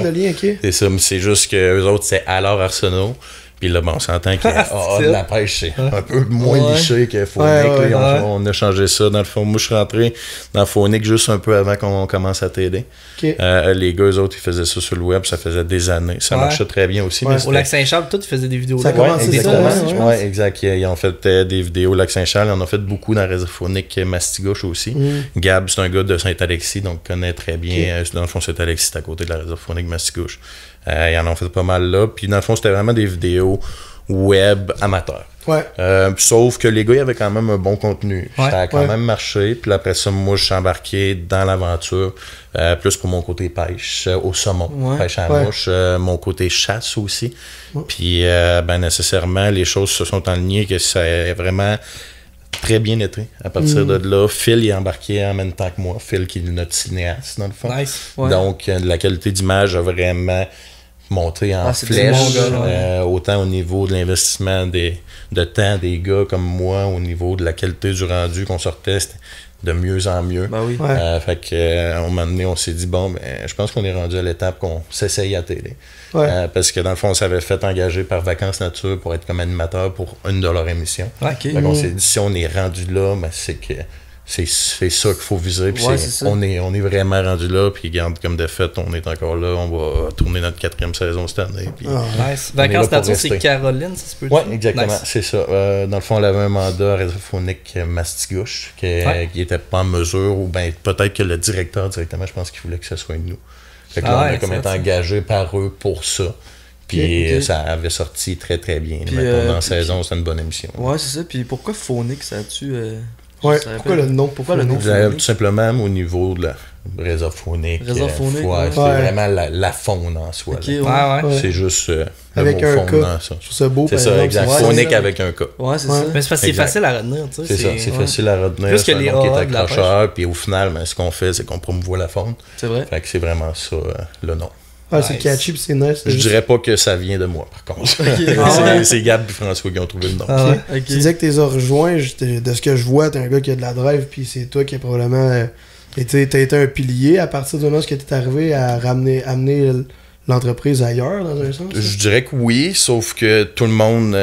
C'est ça, mais c'est juste que eux autres, c'est Allard Arsenault. Puis là, on s'entend que de la pêche, c'est un peu moins liché que Phonique. On a changé ça. Dans le fond, moi, je suis rentré dans Phonique juste un peu avant qu'on commence à t'aider. Les gars, eux autres, ils faisaient ça sur le web. Ça faisait des années. Ça marchait très bien aussi. Mais au Lac-Saint-Charles, tout, ils faisaient des vidéos. Ça a commencé Oui, exact. Ils ont fait des vidéos au Lac-Saint-Charles. Ils en ont fait beaucoup dans la réserve Phonique Mastigouche aussi. Gab, c'est un gars de Saint-Alexis, donc connaît très bien. Dans le fond, Saint-Alexis, c'est à côté de la réserve Phonique Mastigouche. Ils en ont fait pas mal là. Puis dans le fond, c'était vraiment des vidéos web amateurs. Sauf que les gars, ils avaient quand même un bon contenu. Ça a quand même marché. Puis après ça, moi, je suis embarqué dans l'aventure. Plus pour mon côté pêche au saumon, pêche à la mouche, mon côté chasse aussi. Puis nécessairement, les choses se sont alignées que ça a vraiment très bien été. À partir de là, Phil est embarqué en même temps que moi. Phil qui est notre cinéaste, dans le fond. Donc, la qualité d'image a vraiment monté en flèche, autant au niveau de l'investissement de temps des gars comme moi, au niveau de la qualité du rendu qu'on sortait, c'était de mieux en mieux. Ben oui. Fait que, à un moment donné, on s'est dit, bon, je pense qu'on est rendu à l'étape qu'on s'essaye à télé. Parce que dans le fond, on s'avait fait engager par Vacances Nature pour être comme animateur pour une de leurs émissions. Fait qu'on s'est dit, si on est rendu là, ben, c'est que c'est ça qu'il faut viser. Puis on est vraiment rendu là. Puis garde comme de fait, on est encore là. On va tourner notre 4e saison cette année. Puis nice. Vacances Nature, c'est Caroline, ça se peut dire? Oui, exactement. Nice. C'est ça. Dans le fond, elle avait un mandat radiophonique Mastigouche qui n'était pas en mesure, ou bien peut-être que le directeur directement, je pense qu'il voulait que ce soit nous. Fait que là, on a comme été engagé par eux pour ça. Puis ça avait sorti très très bien. Puis, dans la saison, c'était une bonne émission. Ouais, c'est ça. Puis pourquoi Phonics, ça a-tu. Pourquoi le nom? Tout simplement au niveau de la réserve phonique. C'est vraiment la faune en soi. C'est juste avec un K. Je trouve ça beau. C'est ça, exact. Phonique avec un K. Ouais, c'est ça. Mais c'est parce que c'est facile à retenir. C'est ça, c'est facile à retenir. Plus que les A qui est accrocheur. Puis au final, ce qu'on fait, c'est qu'on promouvoit la faune. C'est vrai. Fait que c'est vraiment ça le nom. C'est catchy, c'est nice. Je dirais pas que ça vient de moi, par contre. C'est Gab et François qui ont trouvé le nom. Tu disais que tu les as rejoints, de ce que je vois, t'es un gars qui a de la drive, puis c'est toi qui a probablement été un pilier à partir de là, ce que t'es arrivé à amener l'entreprise ailleurs, dans un sens? Je dirais que oui, sauf que tout le monde,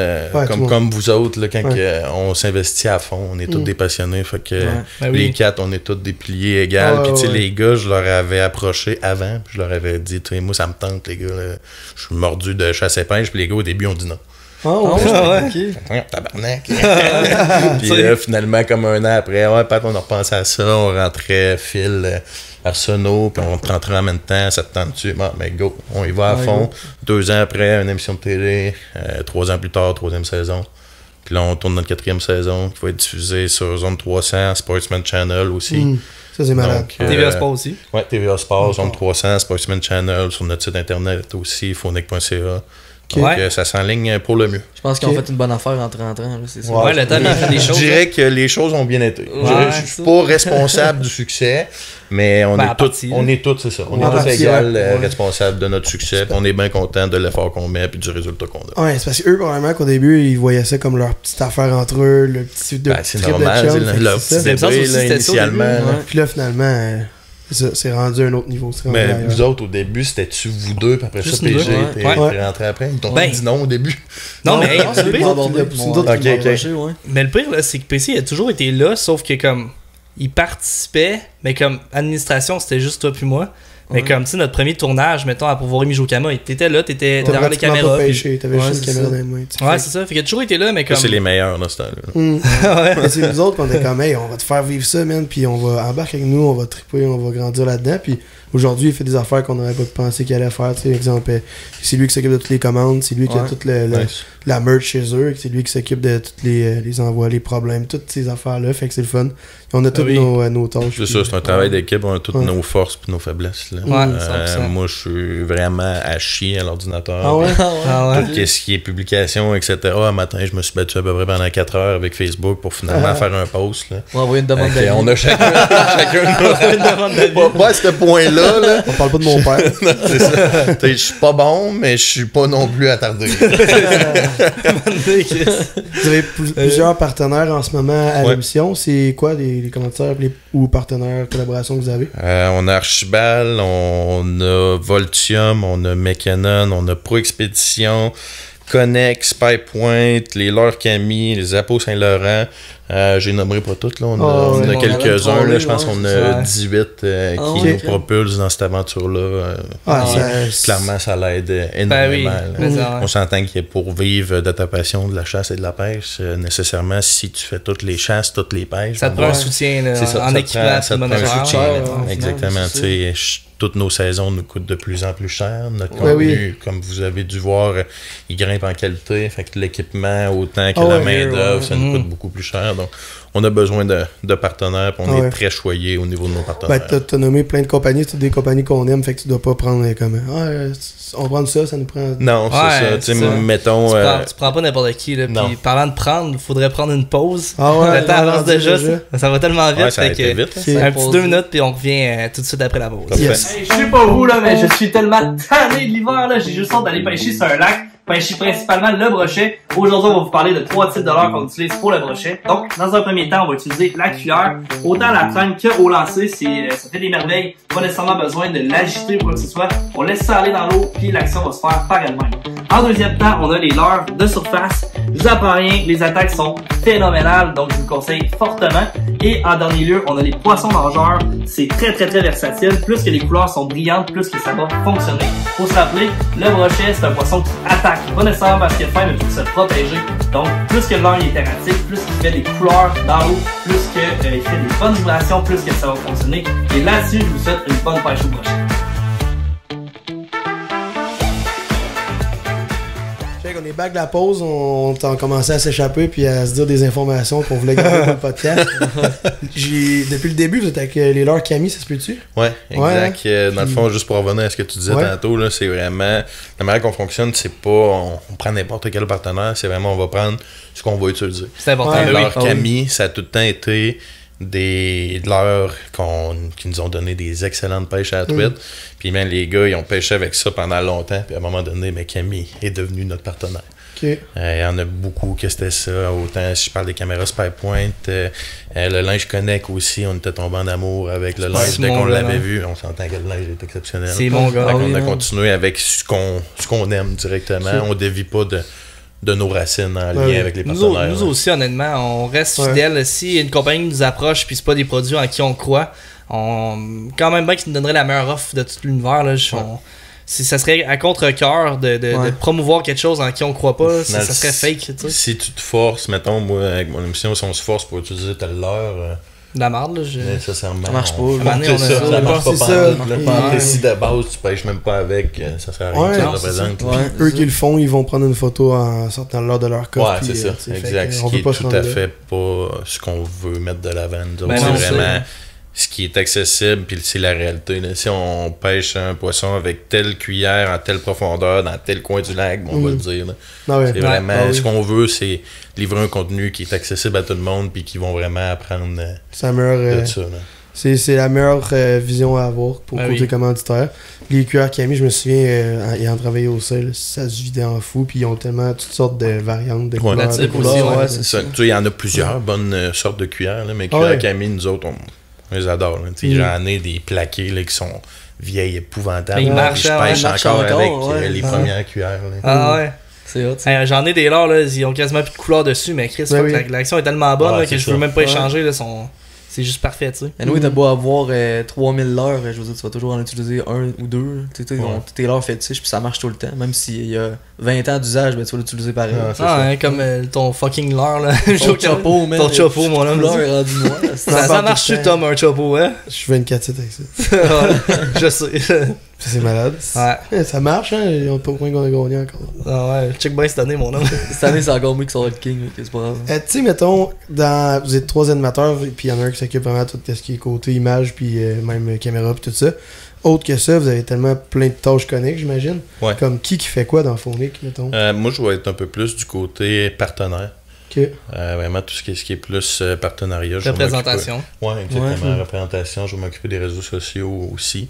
comme vous autres, là, quand on s'investit à fond, on est tous des passionnés. Fait que les 4, on est tous des piliers égaux. Puis tu sais, les gars, je leur avais approché avant, puis je leur avais dit, moi, ça me tente, les gars. Là, je suis mordu de chasse et pêche, puis les gars, au début, ont dit non. Tabarnak. Puis finalement, comme un an après, Pat, on a repensé à ça, on rentrait Phil, Arsenault, puis on rentrait en même temps, ça te tente dessus. Bon, ben go, on y va à fond. 2 ans après, une émission de télé, 3 ans plus tard, 3e saison. Puis là, on tourne notre 4e saison, qui va être diffusée sur Zone 300, Sportsman Channel aussi. Ça, c'est malade. TVA Sport aussi. Ouais, TVA Sport, Zone 300, Sportsman Channel, sur notre site internet aussi, phonic.ca. Donc, ça s'enligne pour le mieux. Je pense qu'on fait une bonne affaire en 30 ans. C'est ça. Le temps de faire des choses. Je dirais que les choses ont bien été. Je suis pas responsable du succès, mais on est tous, c'est ça. On est tous égal responsables de notre succès. On est bien contents de l'effort qu'on met et du résultat qu'on a. Ouais, c'est parce qu'eux, probablement qu'au début, ils voyaient ça comme leur petite affaire entre eux, le petit c'est normal, leur petit bébé, initialement. Puis là, finalement... C'est rendu à un autre niveau. Mais vous autres, au début, c'était-tu vous deux, puis après ça, PG, t'es rentré après? Ils t'ont dit non au début? Non, mais Mais le pire, là, c'est que PC a toujours été là, sauf que comme il participait, mais comme administration, c'était juste toi puis moi. Mais comme, tu sais, notre premier tournage, mettons, à Pourvoir Mijokama, t'étais là, t'étais derrière les caméras. T'avais juste une caméra dans les mains. Ouais, c'est ça. Fait qu'il a toujours été là, mais comme. C'est les meilleurs dans ce temps-là. Mais c'est nous autres qu'on était comme, hey, on va te faire vivre ça, man, puis on va embarquer avec nous, on va triper, on va grandir là-dedans. Puis aujourd'hui, il fait des affaires qu'on n'aurait pas pensé qu'il allait faire. Tu sais, exemple, c'est lui qui s'occupe de toutes les commandes, c'est lui qui a toute la merch chez eux, c'est lui qui s'occupe de tous les envois, les problèmes, toutes ces affaires-là. Fait que c'est le fun. On a toutes nos tâches. C'est ça, c'est un travail d'équipe, on a toutes nos forces et nos faiblesses. Là. Moi, je suis vraiment à chier à l'ordinateur. Tout ce qui est publication, etc. Un matin, je me suis battu à peu près pendant 4 heures avec Facebook pour finalement faire un post. Là. On va envoyer une demande d'avis. On a chacun pas à ce point-là. Là. On parle pas de mon père. C'est ça. Je suis pas bon, mais je suis pas non plus attardé. Vous avez plusieurs partenaires en ce moment à l'émission. C'est quoi les commentaires ou partenaires, collaborations que vous avez? On a Archibald, on a Voltium, on a Mecanon, on a Pro Expédition, Connex, Pipepoint, les Laure Camille, les Apos Saint-Laurent. J'ai nommé pas toutes, là. On a quelques-uns, là. Je pense qu'on a 18 qui nous propulsent dans cette aventure-là. Clairement, ça l'aide énormément. On s'entend qu'il y a pour vivre de ta passion de la chasse et de la pêche, nécessairement, si tu fais toutes les chasses, toutes les pêches. Ça te prend un soutien en équipement, ça te prend un soutien. Exactement. Toutes nos saisons nous coûtent de plus en plus cher. Notre contenu, comme vous avez dû voir, il grimpe en qualité. Fait que l'équipement, autant que la main-d'œuvre, ça nous coûte beaucoup plus cher. Donc, on a besoin de partenaires, puis on est très choyé au niveau de nos partenaires. Ben, t'as nommé plein de compagnies, c'est des compagnies qu'on aime, fait que tu dois pas prendre comme on prend ça nous prend. Non, c'est ça. Mettons. Tu prends pas n'importe qui, là. Puis parlant de prendre, il faudrait prendre une pause. Ah ouais, le temps avance déjà. Ça va tellement vite. Ça a été vite. Un petit 2 minutes, puis on revient tout de suite après la pause. Yes. Hey, je sais pas vous, là, mais je suis tellement tanné de l'hiver, là. J'ai juste hâte d'aller pêcher sur un lac. Pêcher principalement le brochet. Aujourd'hui, on va vous parler de 3 types de leurres qu'on utilise pour le brochet. Donc, dans un premier temps, on va utiliser la cuillère. Autant à la traîne qu'au lancer, ça fait des merveilles. Pas nécessairement besoin de l'agiter ou quoi que ce soit. On laisse ça aller dans l'eau, puis l'action va se faire par elle-même. En deuxième temps, on a les leurres de surface. Je vous apprends rien, les attaques sont phénoménales, donc je vous le conseille fortement. Et en dernier lieu, on a les poissons nageurs. C'est très versatile. Plus que les couleurs sont brillantes, plus que ça va fonctionner. Faut se rappeler, le brochet, c'est un poisson qui attaque. Pas nécessairement parce qu'il a faim, mais pour se protéger. Donc, plus que le leurre est erratique, plus qu'il fait des couleurs dans l'eau, plus qu'il fait des bonnes vibrations, plus que ça va fonctionner. Et là-dessus, je vous souhaite une bonne pêche au brochet. On est back de la pause, on a commencé à s'échapper puis à se dire des informations qu'on voulait garder pour le podcast. Depuis le début, vous êtes avec les leurres Cammy, ça se peut-tu? Ouais, exact. Dans le fond, juste pour revenir à ce que tu disais tantôt, là, c'est vraiment la manière qu'on fonctionne, c'est pas on prend n'importe quel partenaire, c'est vraiment on va prendre ce qu'on va utiliser. C'est important. Les leurres Cammy, ça a tout le temps été des leurres qui nous ont donné des excellentes pêches à la truite. Puis même les gars, ils ont pêché avec ça pendant longtemps. Puis à un moment donné, Cammy est devenu notre partenaire. Il y en a beaucoup que c'était ça. Autant si je parle des caméras Spypoint, le linge Connect aussi, on était tombé en amour avec le linge. Dès qu'on l'avait vu, on s'entend que le linge est exceptionnel. C'est mon gars. On a continué avec ce qu'on aime directement. On ne dévie pas de nos racines en lien avec les partenaires. Nous aussi, honnêtement, on reste fidèles. Si une compagnie nous approche puis c'est pas des produits en qui on croit, quand même bien qu'ils nous donneraient la meilleure offre de tout l'univers. Là, ça serait à contre-cœur de promouvoir quelque chose en qui on croit pas. Ça serait fake. T'sais. Si tu te forces, mettons, moi, avec mon émission, si on se force pour utiliser telle leurre... de la marde, là. Ça marche pas. Ça marche pas. Si de base, tu pêches même pas avec, ça sert à rien que ça représente. Eux qui le font, ils vont prendre une photo en sortant l'heure de leur coffre. Ouais, c'est ça. Exact. Ce qui est tout à fait pas ce qu'on veut mettre de l'avant. C'est vraiment ce qui est accessible, puis c'est la réalité. Si on pêche un poisson avec telle cuillère, en telle profondeur, dans tel coin du lac, on va le dire. C'est vraiment ce qu'on veut, c'est livrer un contenu qui est accessible à tout le monde, puis qui vont vraiment apprendre de ça. C'est la meilleure vision à avoir pour côté commanditaire. Les cuillères Cammy, je me souviens, ayant travaillé au sel, ça se vidait en fou, puis ils ont tellement toutes sortes de variantes de couleurs. C'est ça. Il y en a plusieurs bonnes sortes de cuillères, mais cuillères Cammy, nous autres, on les adore. J'en ai des plaqués là, qui sont vieilles, épouvantables. Ils marchent, je pêche encore avec les premières cuillères. Là. Ah ouais. C'est hot. J'en ai des leurres, là, ils ont quasiment plus de couleur dessus, mais Chris, l'action est tellement bonne là, que je veux même pas échanger. Là, c'est juste parfait, tu sais. Et nous, t'as beau avoir 3000 leurres, je veux dire, tu vas toujours en utiliser un ou deux. Tu sais, tes leurres fétiches, puis ça marche tout le temps. Même s'il y a 20 ans d'usage, ben, tu vas l'utiliser pareil. Comme ton fucking leurre, là. Ton chapeau, man. Ton chapeau, mon homme. Ça marche sur Tom, un chapeau, hein? Je suis 24/7 avec ça. Je sais. C'est malade. Ouais. Ça marche, hein? Ils ont pas point qu'on a gagné encore. Ah ouais, check bien cette année, mon homme. Cette année, c'est encore mieux que ça va être King, c'est pas grave. Tu sais, mettons, vous êtes 3 animateurs, puis il y en a un qui s'occupe vraiment de tout ce qui est côté image, puis même caméra, puis tout ça. Autre que ça, vous avez tellement plein de tâches connexes, j'imagine. Ouais. Comme qui fait quoi dans Phonic, mettons? Moi, je vais être un peu plus du côté partenaire. Vraiment tout ce qui est plus partenariat. Représentation. Oui, exactement. Représentation. Je vais m'occuper des réseaux sociaux aussi.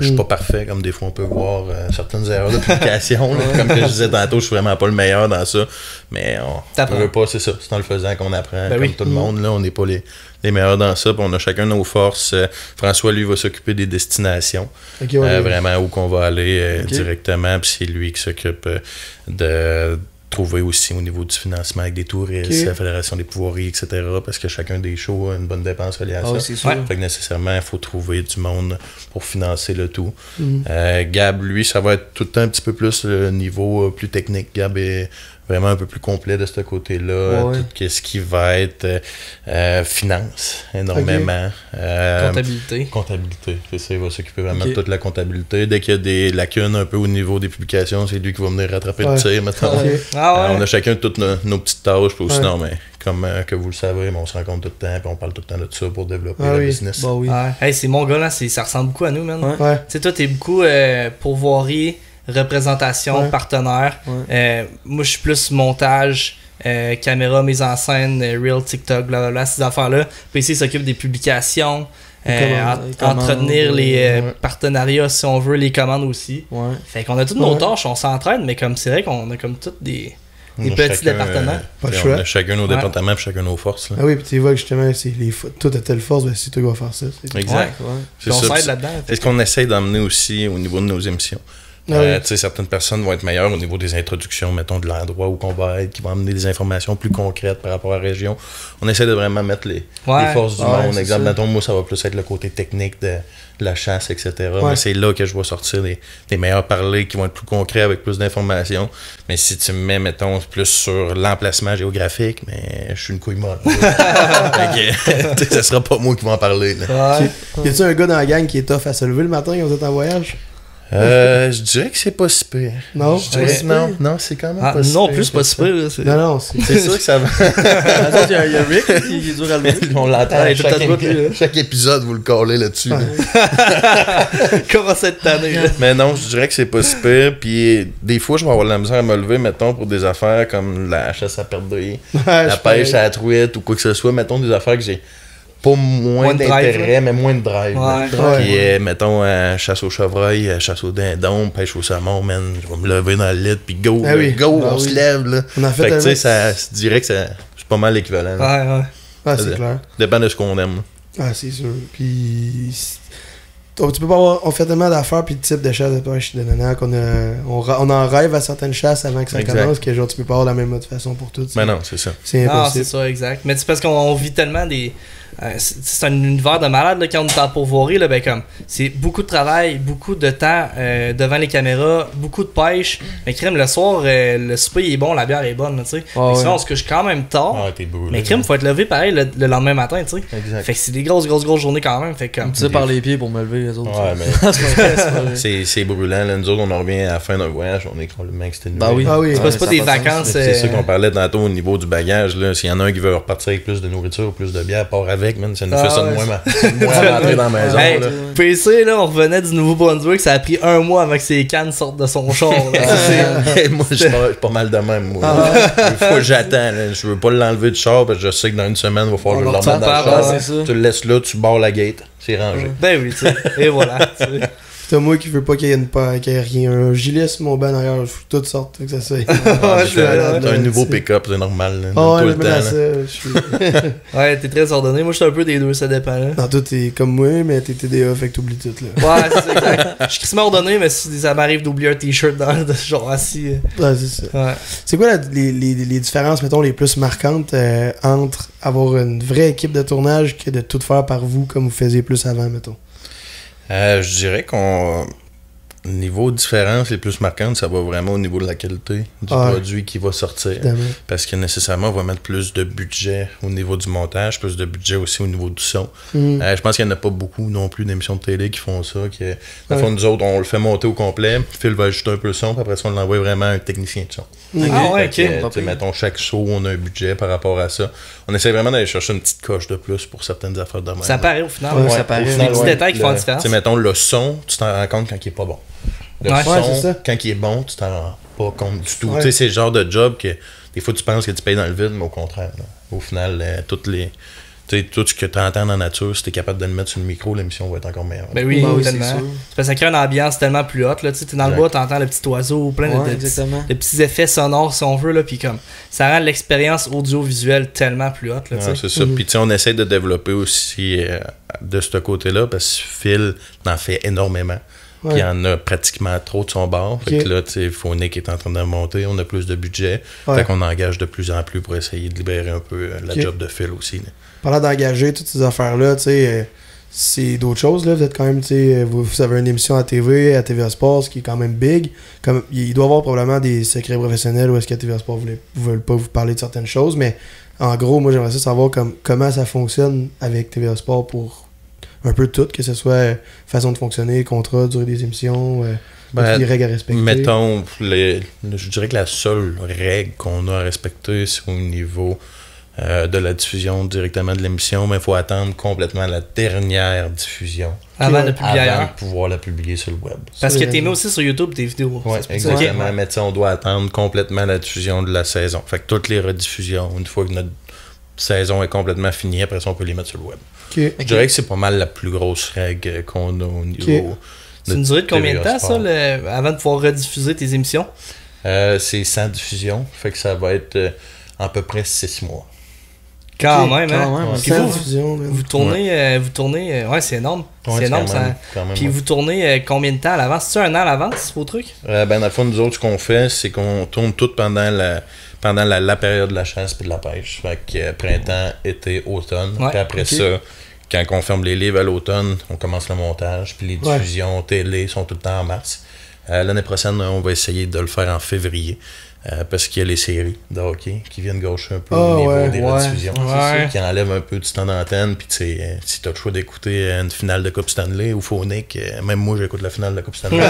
Je suis pas parfait, comme des fois on peut voir certaines erreurs de publication. Comme que je disais tantôt, je suis vraiment pas le meilleur dans ça. Mais on ne veut pas, c'est ça. C'est en le faisant qu'on apprend. Tout le monde, là, on n'est pas les meilleurs dans ça. On a chacun nos forces. François, lui, va s'occuper des destinations. Vraiment où qu'on va aller directement. Puis c'est lui qui s'occupe de trouver aussi au niveau du financement avec des touristes, la Fédération des pouvoiries, etc. Parce que chacun des shows a une bonne dépense reliée à ça. C'est sûr. Fait que nécessairement, il faut trouver du monde pour financer le tout. Gab, lui, ça va être tout le temps un petit peu plus le niveau plus technique. Gab est vraiment un peu plus complet de ce côté-là. Tout ce qui va être finance, énormément. Comptabilité. C'est ça, il va s'occuper vraiment de toute la comptabilité. Dès qu'il y a des lacunes un peu au niveau des publications, c'est lui qui va venir rattraper le tir, maintenant. On a chacun toutes nos petites tâches. Puis sinon, mais comme que vous le savez, mais on se rencontre tout le temps, puis on parle tout le temps de ça pour développer le business. Bah oui. Hey, c'est mon gars là, ça ressemble beaucoup à nous, man. Ouais. Tu sais, toi, t'es beaucoup pourvoirie, représentation, partenaire. Moi, je suis plus montage, caméra, mise en scène, Reel, TikTok, blablabla, ces affaires-là. PC s'occupe des publications. Entretenir les partenariats si on veut, les commandes aussi. Fait qu'on a toutes nos tâches, on s'entraide, mais comme c'est vrai qu'on a comme toutes des petits départements. Pas le choix. On a chacun nos départements, puis chacun nos forces. Là. Ah oui, puis tu vois que justement, toi t'as telle force, ben c'est toi qui vas faire ça. Exact. Puis on s'aide là-dedans. C'est ce qu'on essaie d'emmener aussi au niveau de nos émissions. Certaines personnes vont être meilleures au niveau des introductions, mettons, de l'endroit où on va être, qui vont amener des informations plus concrètes par rapport à la région. On essaie de vraiment mettre les forces du monde. Exemple, mettons, moi, ça va plus être le côté technique de la chasse, etc. Mais c'est là que je vais sortir des meilleurs parlers qui vont être plus concrets avec plus d'informations. Mais si tu me mets, mettons, plus sur l'emplacement géographique, mais je suis une couille molle. Ça sera pas moi qui vais en parler. Là. Y a-tu un gars dans la gang qui est tough à se lever le matin quand vous êtes en voyage? Je dirais que c'est pas si pire. Non? Non, c'est quand même pas si pire. Non, plus pas si pire. Non, c'est sûr que ça va. Il y a Rick qui est dur à lever. On l'entend chaque épisode, vous le collez là-dessus. Comment cette année? Mais non, je dirais que c'est pas si pire. Puis des fois, je vais avoir de la misère à me lever, mettons, pour des affaires comme la chasse à perte d'œil, la pêche à la truite ou quoi que ce soit. Mettons des affaires que j'ai pas moins d'intérêt, mais moins de drive. Puis, mettons, chasse au chevreuil, chasse au dindon, pêche au saumon, man, je vais me lever dans le lit, puis go, on se lève, là. Fait que, tu sais, je dirais que c'est pas mal l'équivalent. C'est clair. Dépend de ce qu'on aime. C'est sûr. Puis, tu peux pas avoir, on fait tellement d'affaires puis de types de chasse de pêche de nana qu'on on en rêve à certaines chasses avant que ça commence, que genre tu peux pas avoir la même motivation pour tout. Mais non, c'est ça. C'est impossible. Non, c'est ça, exact. Mais c'est parce qu'on vit tellement des... c'est un univers de malade là, quand on est en pourvoirie, là, ben comme c'est beaucoup de travail, beaucoup de temps devant les caméras, beaucoup de pêche. Mais crème, le soir, le souper est bon, la bière est bonne, tu sais. Sinon on se couche quand même tard. Mais crème, faut être levé pareil le lendemain matin, tu sais. Fait que c'est des grosses journées quand même. Fait que tu sais par les pieds pour me lever les autres. C'est brûlant. Là. Nous autres, on revient à la fin d'un voyage, on est complètement exténués. C'est pas des vacances. C'est ça qu'on parlait tantôt au niveau du bagage. S'il y en a un qui veut repartir avec plus de nourriture ou plus de bière, part avec, man, ça nous fait ça de moins rentrer dans la maison. Hey, là. PC, là, on revenait du Nouveau-Brunswick, ça a pris un mois avant que ses cannes sortent de son char. Moi, je suis pas mal de même. Moi, des fois, j'attends. Je veux pas l'enlever du char parce que je sais que dans une semaine, il va falloir que je le remette dans le char. Tu le laisses là, tu barres la gate, c'est rangé. Ben oui, tu sais. Et voilà. C'est moi qui veux pas qu'il y ait rien. Un gilet sur mon banc arrière, je fous toutes sortes. Que ça soit. T'as un nouveau pick-up, c'est normal. Tout le temps. Ouais, t'es très ordonné. Moi, je suis un peu des deux, ça dépend. Non, toi, t'es comme moi, mais t'es TDA, fait que t'oublies tout. Là. Ouais, c'est exact. Je suis quasiment ordonné, mais si ça m'arrive d'oublier un t-shirt dans genre assis. Ouais, c'est ça. Ouais. C'est quoi les différences, mettons, les plus marquantes entre avoir une vraie équipe de tournage que de tout faire par vous comme vous faisiez plus avant, mettons? Je dirais qu'on niveau différence les plus marquantes, ça va vraiment au niveau de la qualité du produit qui va sortir. Évidemment. Parce que nécessairement, on va mettre plus de budget au niveau du montage, plus de budget aussi au niveau du son. Je pense qu'il n'y en a pas beaucoup non plus d'émissions de télé qui font ça. Dans le fond, nous autres, on le fait monter au complet, Phil va ajouter un peu le son, puis après ça, on l'envoie vraiment à un technicien de son. Mettons, chaque show, on a un budget par rapport à ça. On essaie vraiment d'aller chercher une petite coche de plus pour certaines affaires de même. Ça paraît au final. Ça paraît. C'est des petits détails qui font la différence. Mettons, le son, tu t'en rends compte quand il est pas bon. Le son, quand il est bon, tu t'en rends pas compte du tout. C'est le genre de job que des fois tu penses que tu payes dans le vide, mais au contraire. Là. Au final, tout ce que tu entends dans la nature, si tu es capable de le mettre sur le micro, l'émission va être encore meilleure. Ben oui, tellement. C'est parce que ça crée une ambiance tellement plus haute. Tu es dans le bois, tu entends le petit oiseau, plein de petits effets sonores, si on veut. Là, puis comme, ça rend l'expérience audiovisuelle tellement plus haute. C'est ça. Puis on essaie de développer aussi de ce côté-là, parce que Phil en fait énormément. Puis il y en a pratiquement trop de son bord. Fait que là, tu sais, Phonic est en train de monter, on a plus de budget. Fait qu'on engage de plus en plus pour essayer de libérer un peu la job de Phil aussi. Là. Parlant d'engager toutes ces affaires-là, tu sais, c'est d'autres choses. Là. Vous êtes quand même, tu sais, vous avez une émission à TVA Sports qui est quand même big. Comme, il doit y avoir probablement des secrets professionnels où est-ce qu'à TVA Sports ne veulent pas vous parler de certaines choses. Mais en gros, moi, j'aimerais savoir comment ça fonctionne avec TVA Sports pour un peu de tout, que ce soit façon de fonctionner, contrat, durée des émissions, les règles à respecter. Mettons, je dirais que la seule règle qu'on a à respecter, c'est au niveau de la diffusion directement de l'émission, mais il faut attendre complètement la dernière diffusion. Avant de publier ailleurs. Avant de pouvoir la publier sur le web. Parce que tu mets aussi sur YouTube tes vidéos. Oui, exactement. Mais on doit attendre complètement la diffusion de la saison. Fait que toutes les rediffusions, une fois que notre saison est complètement finie, après ça, on peut les mettre sur le web. Je dirais que c'est pas mal la plus grosse règle qu'on a au niveau. C'est une durée de combien de temps, ça, avant de pouvoir rediffuser tes émissions? C'est sans diffusion. Fait que ça va être à peu près 6 mois. Quand même, hein? Vous tournez, ouais, c'est énorme. Ouais, c'est énorme, ça. Puis ouais. Vous tournez combien de temps à l'avance? C'est-tu un an à l'avance, vos trucs? Dans le fond, nous autres, ce qu'on fait, c'est qu'on tourne tout pendant la période de la chasse et de la pêche. Fait que printemps, été, automne. Puis après ça, quand on ferme les livres à l'automne, on commence le montage. Puis les diffusions télé sont tout le temps en mars. L'année prochaine, on va essayer de le faire en février. Parce qu'il y a les séries de hockey qui viennent gaucher un peu au niveau des rediffusions. Qui enlèvent un peu du temps d'antenne. Puis si tu as le choix d'écouter une finale de Coupe Stanley ou Phonic, même moi j'écoute la finale de la Coupe Stanley.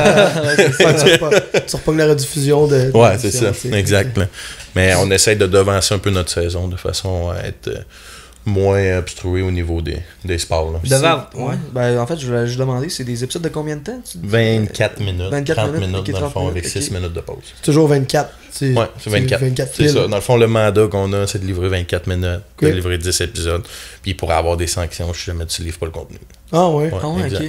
Tu repognes la rediffusion de. Ouais, c'est ça, exact. Là. Mais on essaie de devancer un peu notre saison de façon à être moins obstrué au niveau des sports. Là. En fait, je voulais juste demander, c'est des épisodes de combien de temps? 24 minutes, 30 minutes dans le fond, avec 6 minutes de pause. C'est toujours 24. C'est 24. C'est ça. Dans le fond, le mandat qu'on a, c'est de livrer 24 minutes, de livrer 10 épisodes. Puis pour avoir des sanctions, je sais jamais tu livres pas le contenu. Ah ouais?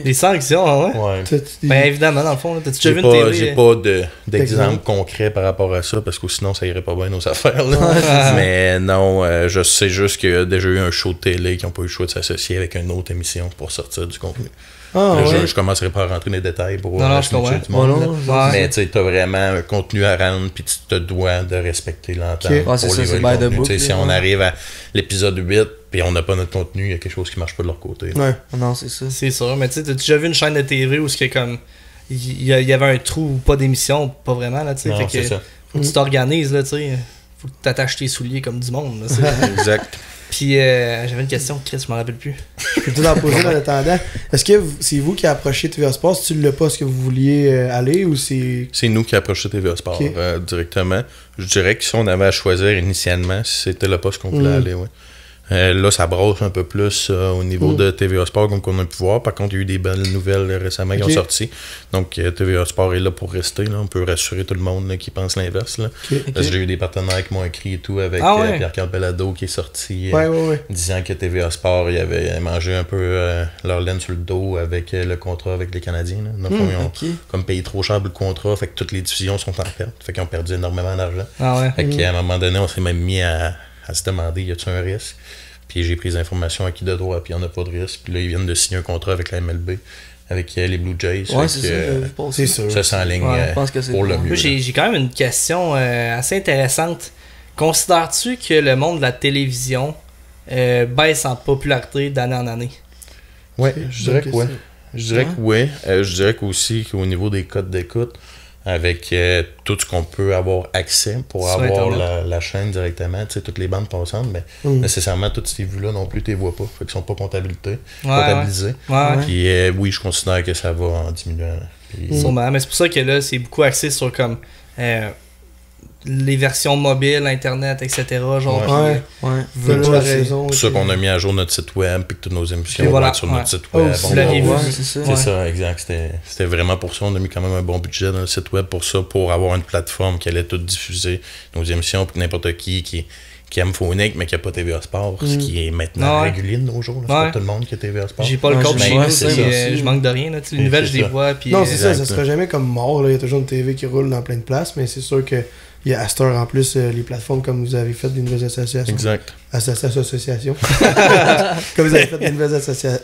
Des sanctions, ouais? Ben évidemment, dans le fond, t'as-tu déjà vu une télé? J'ai pas d'exemple concret par rapport à ça, parce que sinon ça irait pas bien nos affaires. Là. Mais non, je sais juste qu'il y a déjà eu un show de télé qui n'ont pas eu le choix de s'associer avec une autre émission pour sortir du contenu. Je commencerai pas à rentrer dans les détails pour du monde. Mais tu as vraiment un contenu à rendre, puis tu te dois de respecter l'entente pour livrer le contenu. Si on arrive à l'épisode 8 puis on n'a pas notre contenu, il y a quelque chose qui marche pas de leur côté. Non, c'est ça. C'est sûr, mais tu sais, t'as déjà vu une chaîne de TV où c'est comme il y avait un trou ou pas d'émission? Pas vraiment, là, tu sais. Fait que faut que tu t'organises, là, tu sais. Faut que tu t'attaches tes souliers comme du monde, là, exact. Puis j'avais une question, Chris, je m'en rappelle plus. Je peux tout en poser en attendant. Est-ce que c'est vous qui approchez TVA Sport? Si tu le pas, est-ce que vous vouliez aller ou c'est. C'est nous qui approchons TVA Sport directement. Je dirais que si on avait à choisir initialement, c'était le poste qu'on voulait aller, oui. Là, ça brosse un peu plus au niveau de TVA Sport, comme on a pu voir. Par contre, il y a eu des belles nouvelles récemment qui ont sorti. Donc, TVA Sport est là pour rester. Là. On peut rassurer tout le monde là, qui pense l'inverse. Parce que j'ai eu des partenaires qui m'ont écrit et tout avec Pierre-Carl Bellado qui est sorti disant que TVA Sport il avait mangé un peu leur laine sur le dos avec le contrat avec les Canadiens. Là. Donc, ils ont comme payé trop cher le contrat. Fait que toutes les diffusions sont en perte. Fait qu'ils ont perdu énormément d'argent. Fait qu'à un moment donné, on s'est même mis à se demander, y a-t-il un risque? Puis j'ai pris des informations acquis de droit, puis il n'y en a pas de risque. Puis là, ils viennent de signer un contrat avec la MLB, avec les Blue Jays. Ouais, c'est sûr. Ça s'enligne pour le mieux. J'ai quand même une question assez intéressante. Considères-tu que le monde de la télévision baisse en popularité d'année en année? Oui, je dirais que oui. Je dirais que oui. Je dirais qu'aussi qu'au niveau des codes d'écoute, avec tout ce qu'on peut avoir accès pour sur avoir la chaîne directement, tu sais, toutes les bandes passantes, mais nécessairement toutes ces vues-là non plus, tu les vois pas. Fait qu'ils sont pas comptabilisés. Puis oui, je considère que ça va en diminuant. Sûrement, mais c'est pour ça que là, c'est beaucoup axé sur comme les versions mobiles, internet, etc. Genre, c'est pour ça qu'on a mis à jour notre site web, puis que toutes nos émissions vont être sur notre site web. C'est ça, exact. C'était vraiment pour ça. On a mis quand même un bon budget dans le site web pour ça, pour avoir une plateforme qui allait tout diffuser nos émissions, puis que n'importe qui aime Phonic, mais qui n'a pas TVA Sport, ce qui est maintenant régulier de nos jours. C'est pas tout le monde qui a TVA Sport. J'ai pas le code chez nous, je manque de rien. Les nouvelles, je les vois. Non, c'est ça sera jamais comme mort. Il y a toujours une TV qui roule dans plein de places, mais c'est sûr que il y a à cette heure en plus les plateformes comme vous avez fait des nouvelles associations. Exact. Associations. Comme vous avez fait des nouvelles associations.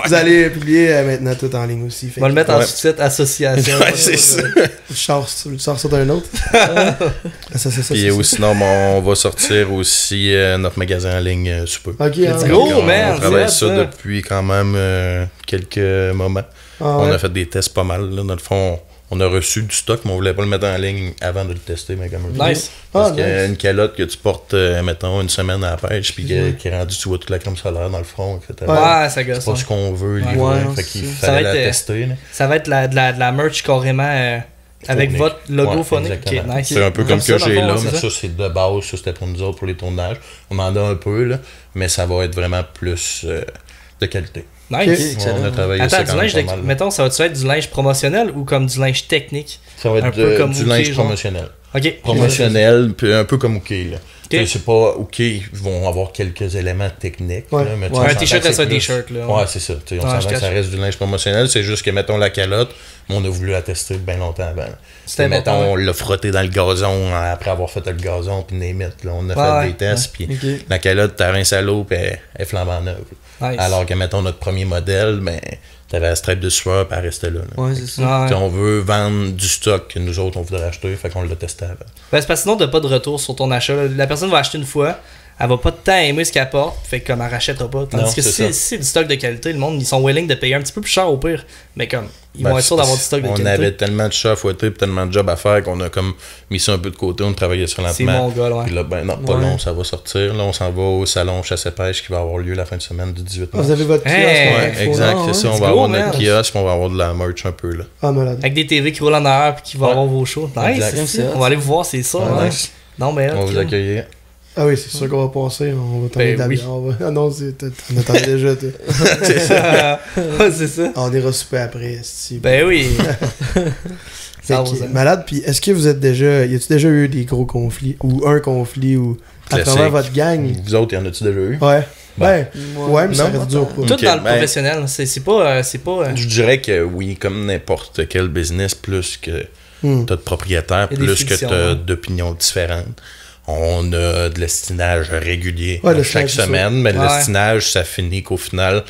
Vous allez publier maintenant tout en ligne aussi. On va le mettre en sous-titre association. C'est ça. Tu sors ça d'un autre. Puis sinon, on va sortir aussi notre magasin en ligne sous peu. Let's go, man! On travaille ça depuis quand même quelques moments. On a fait des tests pas mal. Là. Dans le fond, on a reçu du stock, mais on voulait pas le mettre en ligne avant de le tester. Mais comme nice. Parce qu'il y a une calotte que tu portes, mettons, une semaine à la pêche, puis qui est rendue, tu vois toute la crème solaire dans le front, etc. Ça gosse. C'est pas ce qu'on veut livrer. Fait qu'il fallait la tester. Là. Ça va être de la merch carrément Avec votre logo phonique. Okay, nice. C'est un peu comme que j'ai là, mais ça c'est de base, ça c'était pour nous autres pour les tournages. On en a un peu là, mais ça va être vraiment plus de qualité. Nice. On a travaillé attends, ça du linge, mettons, ça va-tu être du linge promotionnel ou comme du linge technique? Ça va être du linge promotionnel. Ok. Promotionnel, puis un peu comme Ouké là. Okay. C'est pas Ouké, ils vont avoir quelques éléments techniques. Ouais. Là, mais un t-shirt, c'est un t-shirt. Là. Ouais, c'est ça. On s'entend que ça reste du linge promotionnel. C'est juste que, mettons, la calotte, on a voulu la tester bien longtemps avant. C'était, mettons, on l'a frotté dans le gazon après avoir fait le gazon, puis Némite. On a fait des tests, puis la calotte, t'as rincé à l'eau, puis elle est flambant neuve. Nice. Alors que, mettons, notre premier modèle, ben, t'avais la stripe de sueur, puis elle restait là. Ouais, c'est ça. On veut vendre du stock que nous autres, on voudrait acheter, fait qu'on l'a testé avant. Ben, c'est parce que sinon, t'as pas de retour sur ton achat. La personne va acheter une fois, elle va pas tant aimer ce qu'elle apporte, fait que comme elle rachètera pas. Tandis que si c'est du stock de qualité, le monde, ils sont willing de payer un petit peu plus cher au pire, mais comme, ils vont être sûrs d'avoir du stock de qualité. On avait tellement de chats à fouetter et tellement de jobs à faire qu'on a comme mis ça un peu de côté, on travaillait sur lentement. C'est mon gars, ouais. Puis là, ben non, pas long, ça va sortir. Là, on s'en va au salon chasse-pêche qui va avoir lieu la fin de semaine du 18 mars. Vous avez votre kiosque? Ouais, exact, c'est ça. On va avoir notre kiosque, on va avoir de la merch un peu là. Ah, malade. Avec des TV qui roulent en arrière puis qui vont avoir vos shows. Nice, on va aller vous voir, c'est ça. Non, mais on va vous accueillir. Ah oui, c'est sûr qu'on va passer. On va t'emmener de la bière. Ah non, on attend déjà. C'est ça. C'est ça. On ira souper après. Ben oui. Malade, puis est-ce que vous êtes déjà. Y a-tu déjà eu des gros conflits ou un conflit ou à travers votre gang? Vous autres, y en a-tu déjà eu? Ouais. Ouais, mais ça reste dur. Tout dans le professionnel. C'est pas. Je dirais que oui, comme n'importe quel business, plus que t'as de propriétaires, plus que t'as d'opinions différentes. On a de l'estinage régulier chaque semaine, mais l'estinage, ça finit qu'au final,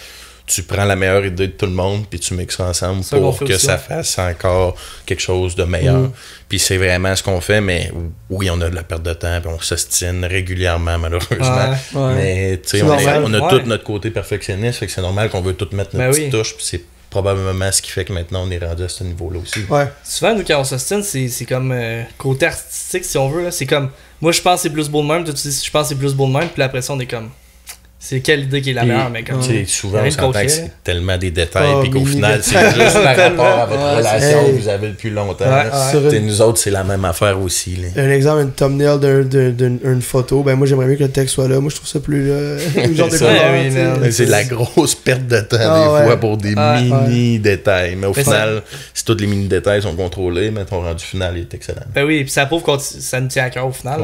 tu prends la meilleure idée de tout le monde puis tu mixes ensemble pour que ça fasse encore quelque chose de meilleur. Puis c'est vraiment ce qu'on fait, mais oui, on a de la perte de temps puis on s'ostine régulièrement, malheureusement. Mais tu sais, on a tout notre côté perfectionniste, fait que c'est normal qu'on veut tout mettre notre petite touche, puis c'est probablement ce qui fait que maintenant on est rendu à ce niveau-là aussi. Souvent, nous, quand on s'ostine, c'est comme côté artistique, si on veut. Là. C'est comme, moi, je pense que c'est plus beau de même, toi, tu dis, je pense que c'est plus beau de même, puis après ça, on est comme, c'est quelle idée qui est la meilleure, mais comme souvent, on s'entend que c'est tellement des détails, puis qu'au final, c'est juste par rapport à votre relation que vous avez depuis longtemps. Nous autres, c'est la même affaire aussi. Là. Un exemple, une thumbnail d'une photo, ben moi, j'aimerais mieux que le texte soit là. Moi, je trouve ça plus genre de couleur. C'est la grosse perte de temps, des fois, pour des mini-détails. Mais au final, si tous les mini-détails sont contrôlés, mais ton rendu final est excellent. Ben oui, puis ça prouve que ça nous tient à cœur au final.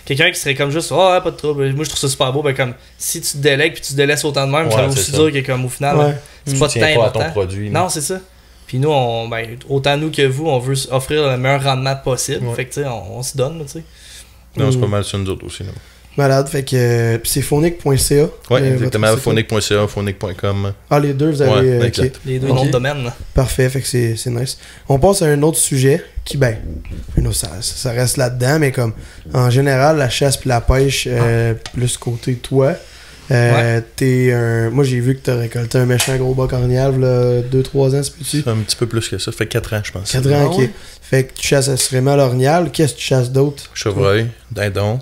Quelqu'un qui serait comme juste, pas de trouble, moi, je trouve ça super beau, ben comme, si tu te délègues puis tu te délaisses autant de même, ça va aussi dire que comme au final, c'est pas de temps important. Ton produit, non, c'est ça. Puis nous, autant nous que vous, on veut offrir le meilleur rendement possible. Fait que tu sais, on se donne, tu sais. Non, c'est pas mal sur nous autres aussi. Là. Malade, fait que c'est phonique.ca. Oui, exactement, phonique.ca, phonique.com. Ah, les deux, vous avez. Les deux noms de domaine. Parfait, fait que c'est nice. On passe à un autre sujet qui, ça reste là-dedans, mais comme en général, la chasse puis la pêche, plus côté toi. Moi, j'ai vu que t'as récolté un méchant gros bac ornial, là, 2-3 ans, c'est petit. Un petit peu plus que ça, ça fait 4 ans, je pense. 4 ans, ok. Fait que tu chasses assurément à l'ornial. Qu'est-ce que tu chasses d'autre? Chevreuil, dindon.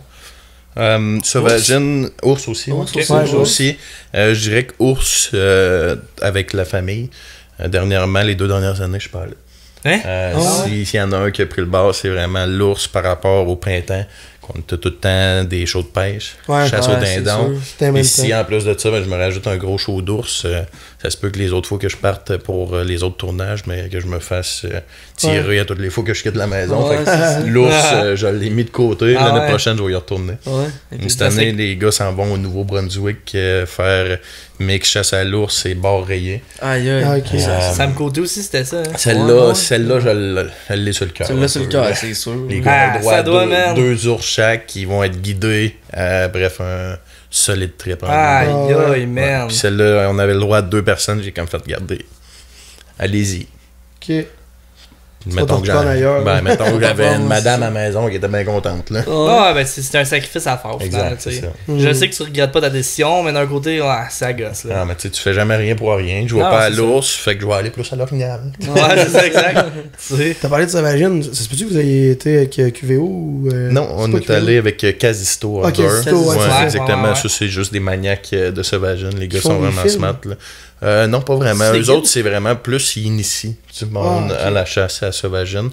Sauvagine, ours aussi. Aussi. Je dirais que ours avec la famille. Dernièrement, les 2 dernières années, je parle. S'il y en a un qui a pris le bord, c'est vraiment l'ours par rapport au printemps. On a tout le temps des shows de pêche, chasse au dindon. Et si en plus de ça, je me rajoute un gros show d'ours, ça se peut que les autres fois que je parte pour les autres tournages, mais que je me fasse tirer à toutes les fois que je quitte la maison. L'ours, je l'ai mis de côté. L'année prochaine, je vais y retourner. Cette année, les gars s'en vont au Nouveau-Brunswick faire mix chasse à l'ours et bord rayé. Sam Côté aussi, c'était ça. Celle-là, je l'ai sur le cœur. Celle-là sur le cœur, c'est sûr. Les gars ont droit à 2 ours chaque qui vont être guidés. Bref, un solide trip. Merde. Puis celle-là, on avait le droit de 2 personnes. J'ai comme fait regarder. Allez-y. Ok. Mettons que j'avais une madame à la maison qui était bien contente. Là. C'est un sacrifice à faire au final. C'est ça. Je sais que tu regrettes pas ta décision, mais d'un côté, ça gosse. Là. Non, mais tu fais jamais rien pour rien. Je vois pas à l'ours, fait que je vais aller plus à l'orignal. C'est ça, exact. T'as parlé de Sauvagine. Ça se peut-tu que vous ayez été avec QVO ou non, on est allé avec Casisto. Casisto, exactement. Ça, c'est juste des maniaques de Sauvagine. Les gars sont vraiment smart. Non, pas vraiment. Eux autres, c'est vraiment plus ils initient du monde à la chasse à la sauvagine.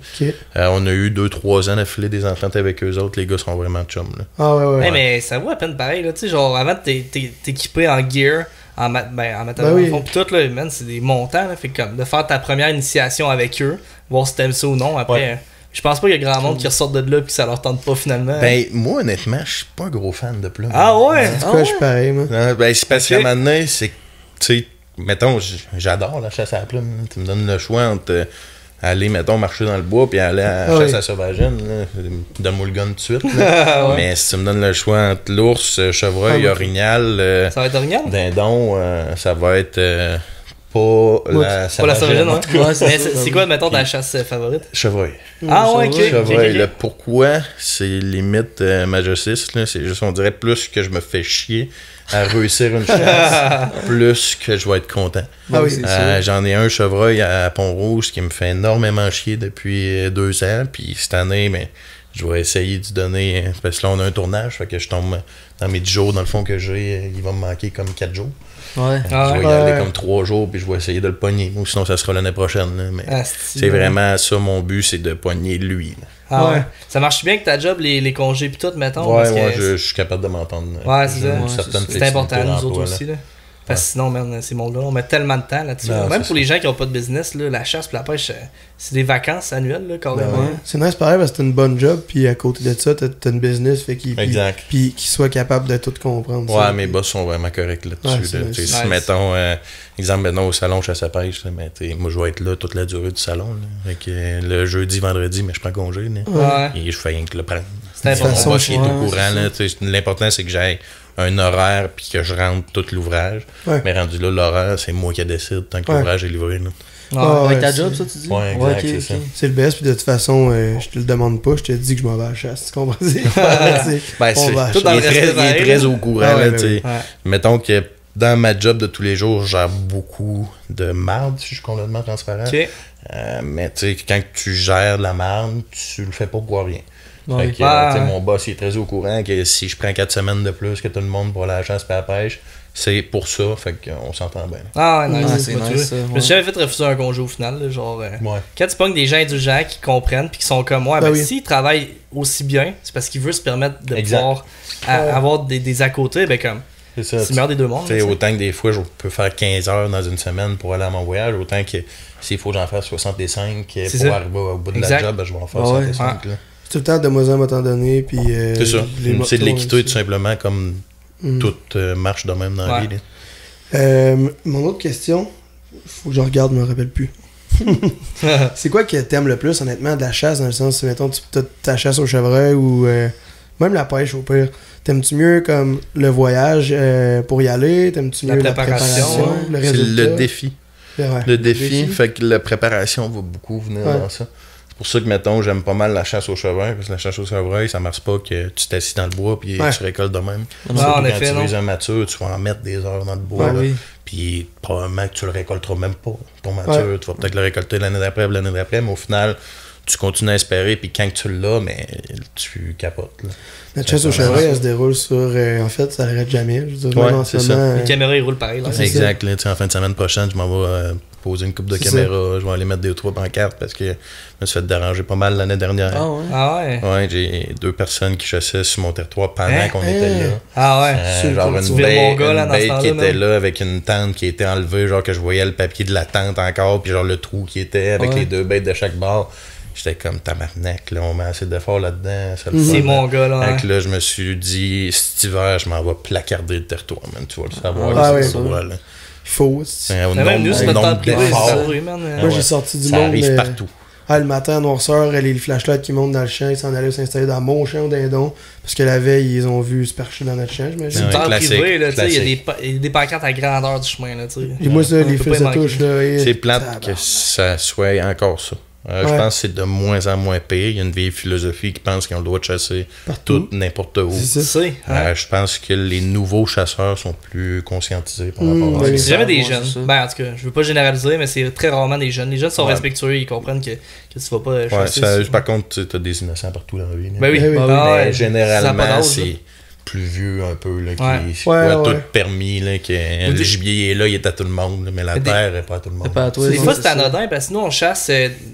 On a eu 2-3 ans d'affilée des ententes avec eux autres. Les gars sont vraiment chums. Là. Ah ouais. Hey, mais ça vaut à peine pareil. Tu sais, genre, avant, t'équipé en gear, en matériel de fond, pis tout, là, man, c'est des montants. Là, fait comme de faire ta première initiation avec eux, voir si t'aimes ça ou non. Après, je pense pas qu'il y a grand monde qui ressortent de là et que ça leur tente pas finalement. Ben, moi, honnêtement, je suis pas un gros fan de plumes. Ah ouais? En tout cas, je suis pareil, moi. Ben, c'est parce qu'à un moment donné, c'est tu sais, mettons, j'adore la chasse à la plume. Tu me donnes le choix entre aller, mettons, marcher dans le bois puis aller à la chasse à sauvagine. Donne-moi le gun tout de suite. Mais si tu me donnes le choix entre l'ours, chevreuil, orignal, ça va être orignal? dindon, ça va être pas la sauvagine. C'est quoi, mettons, ta chasse favorite? Chevreuil. Ah ouais, ok. Chevreuil. Le pourquoi, c'est limite majocis. C'est juste, on dirait plus que je me fais chier à réussir une chasse, plus que je vais être content. Ah oui, c'est sûr. J'en ai un chevreuil à Pont-Rouge qui me fait énormément chier depuis 2 ans. Puis cette année, mais je vais essayer de donner. Parce que là, on a un tournage, fait que je tombe dans mes 10 jours, dans le fond, que j'ai. Il va me manquer comme 4 jours. Je vais y aller comme 3 jours, puis je vais essayer de le pogner. Ou sinon, ça sera l'année prochaine. Là. Mais c'est vraiment ça, mon but, c'est de pogner lui. Là. Ah ouais. Ça marche bien que ta job, les congés pis tout, mettons? Ouais, moi, je suis capable de m'entendre. Ouais, c'est ça. C'est important, nous autres aussi. Là. Parce que sinon, man, ces mondes-là, on met tellement de temps là-dessus. Non, même pour les gens qui n'ont pas de business, là, la chasse et la pêche, c'est des vacances annuelles, là, carrément. Ouais. C'est nice pareil parce que t'as une bonne job, puis à côté de ça, t'as une business, fait qu'il soit capable de tout comprendre. Ouais, mes boss sont vraiment corrects là-dessus. Ouais, si, mettons, exemple, maintenant au salon chasse à pêche, moi, je vais être là toute la durée du salon. Là. Fait que, le jeudi, vendredi, mais je prends congé. Là. Et je fais rien que le prendre. C'est important. Mon boss, il est au courant. L'important, c'est que j'aille un horaire puis que je rentre tout l'ouvrage. Mais rendu là, l'horaire, c'est moi qui décide tant que l'ouvrage est livré. Là. Avec ta job, ça, tu dis? Ouais, exact, c'est ça. C'est le best, puis de toute façon, je te le demande pas, je te dis que je m'en vais à la chasse, tu comprends? Il est très au courant. Mettons que dans ma job de tous les jours, j'ai beaucoup de marde, si je suis complètement transparent. Mais tu sais, quand tu gères de la marde, tu le fais pas pour rien. Fait que, mon boss il est très au courant que si je prends 4 semaines de plus que tout le monde pour aller à la chasse et à la pêche, c'est pour ça, fait qu'on s'entend bien. Ah ouais, c'est nice. Je me suis jamais fait refuser un congé au final, là, genre quand tu pognes des gens indulgents qui comprennent puis qui sont comme moi, s'ils travaillent aussi bien, c'est parce qu'ils veulent se permettre de pouvoir avoir des à côté, ben comme c'est le meilleur des deux mondes. Autant que des fois je peux faire 15 heures dans une semaine pour aller à mon voyage, autant que s'il faut que j'en fasse 65 pour arriver au bout de la job, ben, je vais en faire 65 là. Tout le temps de moi à m'en donner, puis c'est ça. C'est de l'équité tout simplement, comme tout marche de même dans la vie. Mon autre question, faut que je regarde, je me rappelle plus. C'est quoi que t'aimes le plus, honnêtement, de la chasse, dans le sens, mettons, ta chasse au chevreuil ou même la pêche au pire. T'aimes-tu mieux comme le voyage pour y aller? T'aimes-tu mieux la préparation? Le résultat? C'est le défi. Le défi, fait que la préparation va beaucoup venir dans ça. C'est pour ça que, mettons, j'aime pas mal la chasse au chevreuil, parce que la chasse au chevreuil, ça marche pas que tu t'assis dans le bois puis tu récoltes de même. Quand tu vises un mature, tu vas en mettre des heures dans le bois. Puis probablement que tu le récolteras même pas. Ton mature, tu vas peut-être le récolter l'année d'après, mais au final, tu continues à espérer, puis quand tu l'as, mais tu capotes. Là. La chasse au chevreuil, elle se déroule sur... en fait, ça n'arrête jamais. Je veux dire, c'est ça. Les caméras, ils roulent pareil. Là. Exact. Là, en fin de semaine prochaine, je m'en vais poser une coupe de caméras. Je vais aller mettre 2-3 pancartes parce que je me suis fait déranger pas mal l'année dernière. Ouais, j'ai 2 personnes qui chassaient sur mon territoire pendant qu'on était là. Genre une baie qui était là avec une tente qui était enlevée, genre que je voyais le papier de la tente encore, puis genre le trou qui était avec les 2 bêtes de chaque bord. J'étais comme tabarnak, là, on met assez d'efforts là-dedans. C'est mon gars, là. Donc là, je me suis dit, cet hiver, je m'en vais placarder le territoire, man. Tu vas le savoir. Il faut. Même nous, c'est notre temps de pleurer, man. Moi, j'ai sorti du ça monde. Arrive partout. Le matin, à noirceur, les flashlights qui montent dans le champ, ils s'en allaient s'installer dans mon champ au dindon. Parce que la veille, ils ont vu se percher dans notre champ, j'imagine. C'est une terre privée, là, tu sais. Il y a des pancartes à grandeur du chemin, là, tu sais. Et moi, ça, les fils de touche, là. C'est plate que ça soit encore ça. Je pense que c'est de moins en moins pire. Il y a une vieille philosophie qui pense qu'on doit chasser tout, n'importe où. C'est ça. Je pense que les nouveaux chasseurs sont plus conscientisés par rapport à ça. C'est jamais des jeunes. Ben, en tout cas, je veux pas généraliser, mais c'est très rarement des jeunes. Les jeunes sont respectueux, ils comprennent que tu vas pas chasser. Par contre, tu as des innocents partout dans la vie. Ben oui. Mais généralement, plus vieux un peu, là, qui a tout permis, là, que le gibier est là, il est à tout le monde, là, mais la terre est pas à tout le monde. Pas à toi, des fois c'est anodin parce que nous on chasse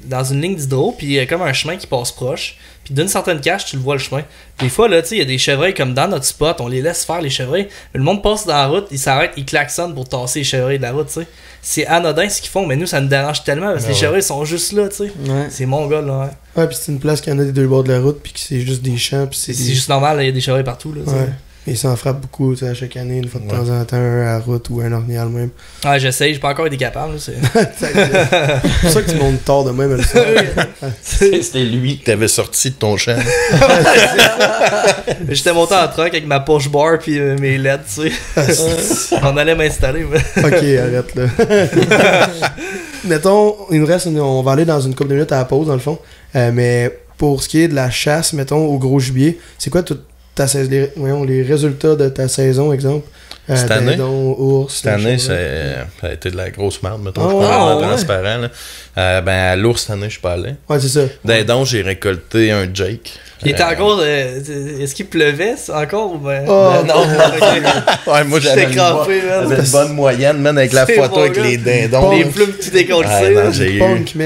dans une ligne d'hydro, puis il y a comme un chemin qui passe proche, puis d'une certaine cache tu le vois le chemin. Des fois là, tu sais, il y a des chevreuils comme dans notre spot, on les laisse faire les chevreuils, mais le monde passe dans la route, il s'arrête, il klaxonne pour tasser les chevreuils de la route, tu sais. C'est anodin ce qu'ils font, mais nous ça nous dérange tellement parce que les chevreuils sont juste là, tu sais. C'est mon gars là. Ouais, puis c'est une place qui en a des deux bords de la route, puis que c'est juste des champs, puis c'est juste normal, il y a des chevreuils partout là. Ouais. Et ça en frappe beaucoup, tu sais, à chaque année, une fois de temps en temps, un à la route ou un orignal même. Ouais, j'essaye, j'ai pas encore été capable. C'est pour ça que tu montes tard de même. C'était lui que t'avais sorti de ton champ. J'étais monté en truck avec ma push bar puis mes LED, tu sais. On allait m'installer. Mais... Ok, arrête là. Mettons, il nous reste, on va aller dans une couple de minutes à la pause dans le fond. Mais pour ce qui est de la chasse, mettons, au gros gibier, c'est quoi les résultats de ta saison, exemple? Cette année, ours, cette année ça a été de la grosse merde, mettons. Je suis transparent. Là. À l'ours, cette année, je suis pas allé. Ouais, c'est ça. Dindon, j'ai récolté un Jake. Il était encore. Est-ce qu'il pleuvait encore ou ben? Non. Ouais, moi j'avais une bonne moyenne, man, avec la photo avec les dindons. Les plumes qui décollent.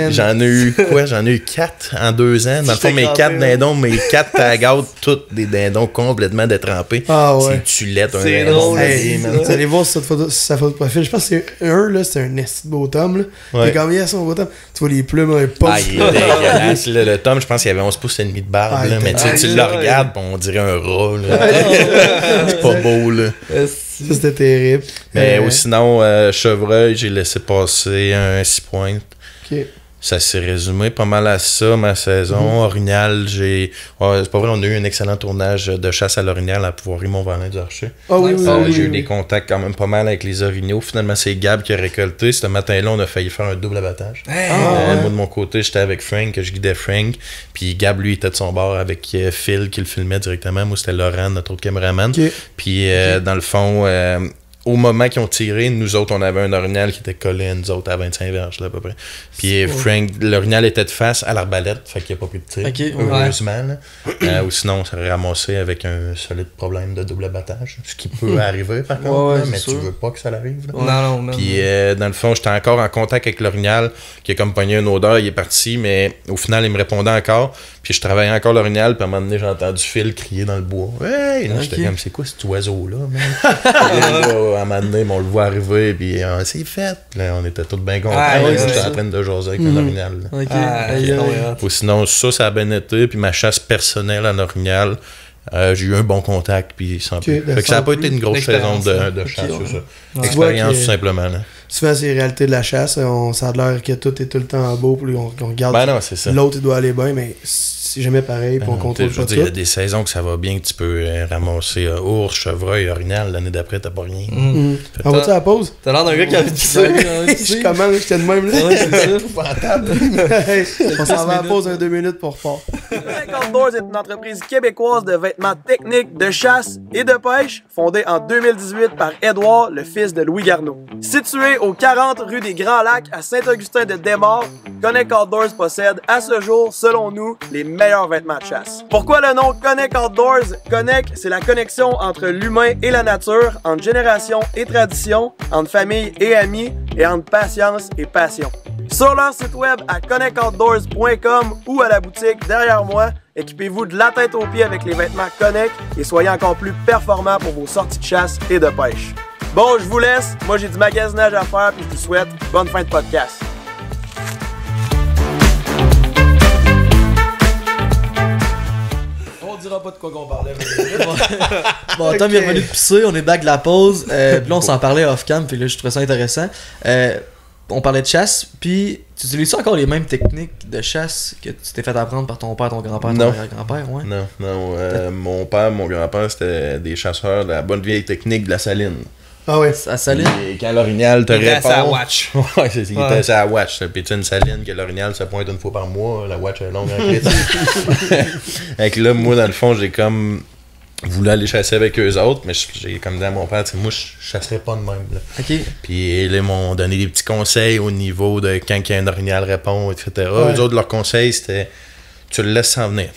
J'en ai eu quoi? J'en ai eu 4 en 2 ans. Dans le fond, mes 4 dindons, mes 4 tagautes, toutes des dindons complètement détrempés. Ah ouais. C'est tulette, c'est drôle. Vous allez voir sa photo de profil. Je pense que c'est là, c'est un esti de beau tome. Là. Et quand il y a son beau tome, tu vois les plumes un peu. Ah, il est dégueulasse. Le tome, je pense qu'il y avait 11 pouces et demi de barbe. Mais tu le regardes, on dirait un rat. C'est pas beau. Là. Ça, c'était terrible. Mais sinon, chevreuil, j'ai laissé passer un 6 pointes. Ok. Ça s'est résumé pas mal à ça, ma saison. Orignal, c'est pas vrai, on a eu un excellent tournage de chasse à l'orignal à Pouvoiry-Mont-Valin du Archer. J'ai eu des contacts quand même pas mal avec les orignaux. Finalement, c'est Gab qui a récolté. Ce matin-là, on a failli faire un double abattage. Moi, de mon côté, j'étais avec Frank, je guidais Frank. Puis Gab, lui, était de son bord avec Phil qui le filmait directement. Moi, c'était Laurent, notre autre caméraman. Puis, dans le fond... au moment qu'ils ont tiré, nous autres, on avait un orignal qui était collé à nous autres à 25 verges, là, à peu près. Puis Frank, l'orignal était de face à l'arbalète, fait qu'il n'y a pas pu de tir. Heureusement. Ou sinon, ça aurait ramassé avec un solide problème de double abattage. Ce qui peut arriver, par contre, mais tu veux pas que ça arrive. Non. Puis, dans le fond, j'étais encore en contact avec l'orignal, qui a comme pogné une odeur, il est parti, mais au final, il me répondait encore. Puis, je travaillais encore l'orignal, puis à un moment donné, j'ai entendu Phil crier dans le bois. Hey! Là, j'étais comme, c'est quoi cet oiseau-là, man? À un moment donné, on le voit arriver, puis c'est fait. Là, on était tous bien contents. J'étais en train de jaser avec un orignal. Ou sinon, ça a bien été. Puis ma chasse personnelle en orignal, j'ai eu un bon contact. Puis ça n'a pas été une grosse saison de chasse, c'est ça. Expérience, tout simplement. Là. Souvent, c'est les réalités de la chasse. Ça a l'air que tout est tout le temps beau, puis on regarde. Ben non, c'est ça. L'autre, il doit aller bien, mais c'est jamais pareil, puis on contrôle pas tout. Il y a des saisons que ça va bien, que tu peux ramasser ours, chevreuil, orignal. L'année d'après, t'as pas rien. On va-tu à la pause? T'as l'air d'un gars qui a dit ça. Je commence, j'étais de même. On s'en va à la pause 2 minutes pour repart. Connect Outdoors est une entreprise québécoise de vêtements techniques, de chasse et de pêche, fondée en 2018 par Édouard, le fils de Louis Garneau. Situé au 40 rue des Grands Lacs à Saint-Augustin-de-Desmaures, Connect Outdoors possède à ce jour, selon nous, les meilleurs vêtements de chasse. Pourquoi le nom Connect Outdoors? Connect, c'est la connexion entre l'humain et la nature, entre génération et tradition, entre famille et amis, et entre patience et passion. Sur leur site web à connectoutdoors.com ou à la boutique derrière moi, équipez-vous de la tête aux pieds avec les vêtements Connect et soyez encore plus performants pour vos sorties de chasse et de pêche. Bon, je vous laisse. Moi, j'ai du magasinage à faire puis je vous souhaite bonne fin de podcast. On dira pas de quoi qu'on parlait. Bon, Tom il est revenu de pisser, on est back de la pause. Puis là, on s'en parlait off-cam, puis là, je trouvais ça intéressant. On parlait de chasse, puis tu utilises encore les mêmes techniques de chasse que tu t'es fait apprendre par ton père, ton grand-père, ton arrière-grand-père, ouais? Non. Mon père, mon grand-père, c'était des chasseurs de la bonne vieille technique de la saline. Ah ouais. À saline? Et quand l'orignal te répond... Il était à watch. Ouais, il était à watch. Puis tu sais, une saline que l'orignal se pointe une fois par mois, la watch est longue en critique. Fait que là, moi, dans le fond, j'ai comme... voulu aller chasser avec eux autres, mais j'ai comme dit à mon père, moi je chasserais pas de même. Là. Okay. Puis là, ils m'ont donné des petits conseils au niveau de quand un orignal répond, etc. Eux autres, leurs conseils, c'était tu le laisses s'en venir.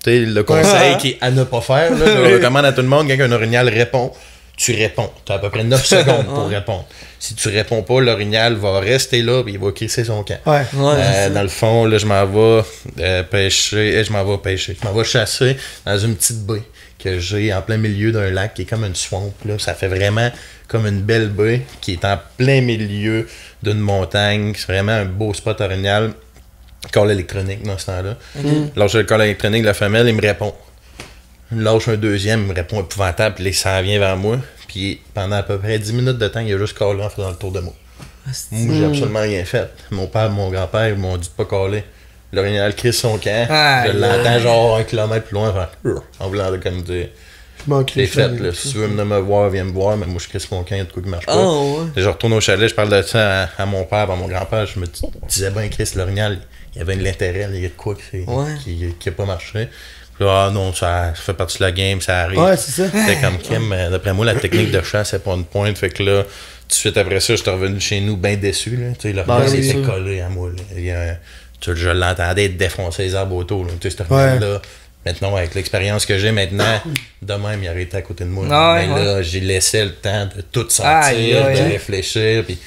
le conseil qui est à ne pas faire, là, je recommande à tout le monde, quand un orignal répond, tu réponds. Tu as à peu près 9 secondes pour répondre. Si tu réponds pas, l'orignal va rester là et il va crisser son camp. Dans le fond, là, je m'en vais pêcher. Je m'en vais chasser dans une petite baie que j'ai en plein milieu d'un lac qui est comme une swamp. Là. Ça fait vraiment comme une belle baie qui est en plein milieu d'une montagne. C'est vraiment un beau spot orignal. Call électronique dans ce temps-là. Lâche le call électronique de la femelle, il me répond. Lâche un deuxième, il me répond épouvantable, puis là, il s'en vient vers moi. Puis pendant à peu près 10 minutes de temps, il a juste callé en faisant le tour de moi. Moi, j'ai absolument rien fait. Mon père, mon grand-père, ils m'ont dit de pas caller. L'orignal crisse son camp. Je l'entends genre 1 kilomètre plus loin, en voulant comme dire. C'est fait, là. Si tu veux venir me voir, viens me voir, mais moi je crisse mon camp, il y a de quoi qui marche pas. Je retourne au chalet, je parle de ça à mon père, à mon grand-père, je me disais ben Chris, l'orignal, il y avait de l'intérêt, il y a de quoi qui a pas marché. Puis là, non, ça fait partie de la game, ça arrive. C'est ça. C'était comme Kim, d'après moi, la technique de chasse, c'est pas une pointe, fait que là, tout de suite après ça, j'étais revenu chez nous bien déçu, là. Tu sais, l'orignal s'était collé à moi, là. Je l'entendais défoncer les arbres autour, là. Tu sais, cet orignal-là. Maintenant, avec l'expérience que j'ai maintenant, de même, il arrêtait à côté de moi. Mais là, j'ai laissé le temps de tout sentir, de réfléchir, puis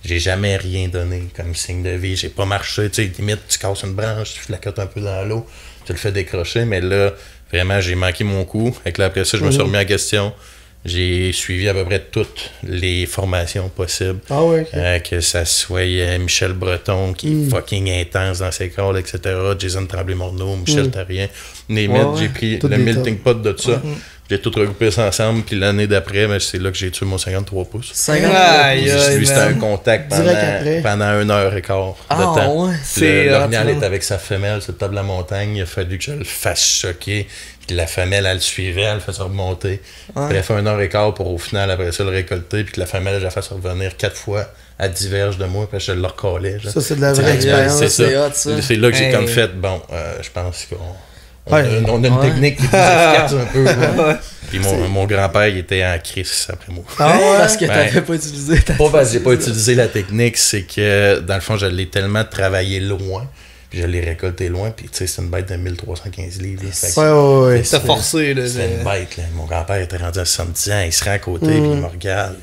j'ai jamais rien donné comme signe de vie. J'ai pas marché, tu sais, limite, tu casses une branche, tu flacotes un peu dans l'eau, tu le fais décrocher, mais là, vraiment, j'ai manqué mon coup. Et là, après ça, je me suis remis en question. J'ai suivi à peu près toutes les formations possibles. Que ça soit Michel Breton, qui est fucking intense dans ses calls, etc. Jason Tremblay-Morneau, Michel Tarien. J'ai pris le melting pot de tout ça. J'ai tout regroupé ça ensemble. Puis l'année d'après, c'est là que j'ai tué mon 53 pouces. C'était un contact pendant 1h15 de temps. L'orignal est avec sa femelle sur le top de la montagne. Il a fallu que je le fasse choquer. Puis la femelle, elle le suivait, elle le faisait remonter. Puis elle fait 1h15 pour au final, après ça, le récolter. Puis que la femelle, je la fasse revenir 4 fois à diverge de moi. Puis je le recalais. Ça, c'est de la vraie expérience. C'est là que j'ai comme fait, bon, je pense qu'on a une technique qui est plus efficace un peu. Puis mon grand-père, il était en crise après moi. Parce que t'avais pas utilisé ta technique. Pas parce que j'ai pas utilisé la technique, c'est que dans le fond, je l'ai tellement travaillé loin. Puis je l'ai récolté loin, puis tu sais, c'est une bête de 1315 livres. C'est forcé, là. C'est une bête, là. Mon grand-père était rendu à 70 ans, il se rend à côté, puis il me regarde.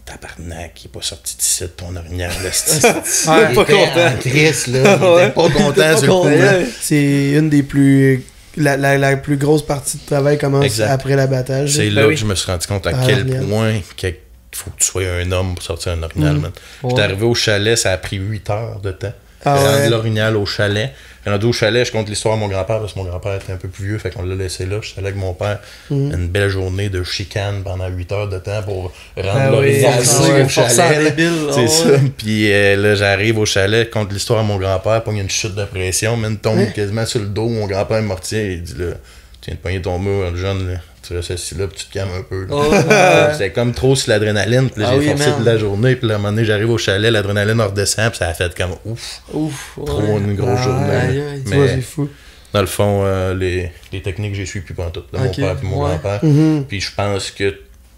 Tabarnak, il est pas sorti d'ici de ton orignal, là. Il était pas content. Chris, là. Il était pas content sur le coup. C'est une des plus... La plus grosse partie de travail commence après l'abattage. C'est là que je me suis rendu compte à quel point il faut que tu sois un homme pour sortir un orignal, man. J'étais arrivé au chalet, ça a pris 8 heures de temps. Rendu l'orignal au chalet. Rendu au chalet, je compte l'histoire à mon grand-père parce que mon grand-père était un peu plus vieux, fait qu'on l'a laissé là. Je suis allé avec mon père. Une belle journée de chicane pendant 8 heures de temps pour rendre l'orignal au chalet. C'est ça. Puis là, j'arrive au chalet, compte l'histoire à mon grand-père, pogne une chute de pression, me tombe quasiment sur le dos. Mon grand-père me retient et il dit là, tu viens de pogner ton mur, le jeune, là. Tu restes assis là, puis tu te calmes un peu. C'était comme trop sur l'adrénaline. Puis là, j'ai forcé toute la journée. Puis là, à un moment donné, j'arrive au chalet, l'adrénaline redescend. Puis ça a fait comme ouf. Trop une grosse journée. Mais c'est fou. Dans le fond, les techniques, j'ai suivi plus pantoute. Mon père et mon grand-père. Puis je pense que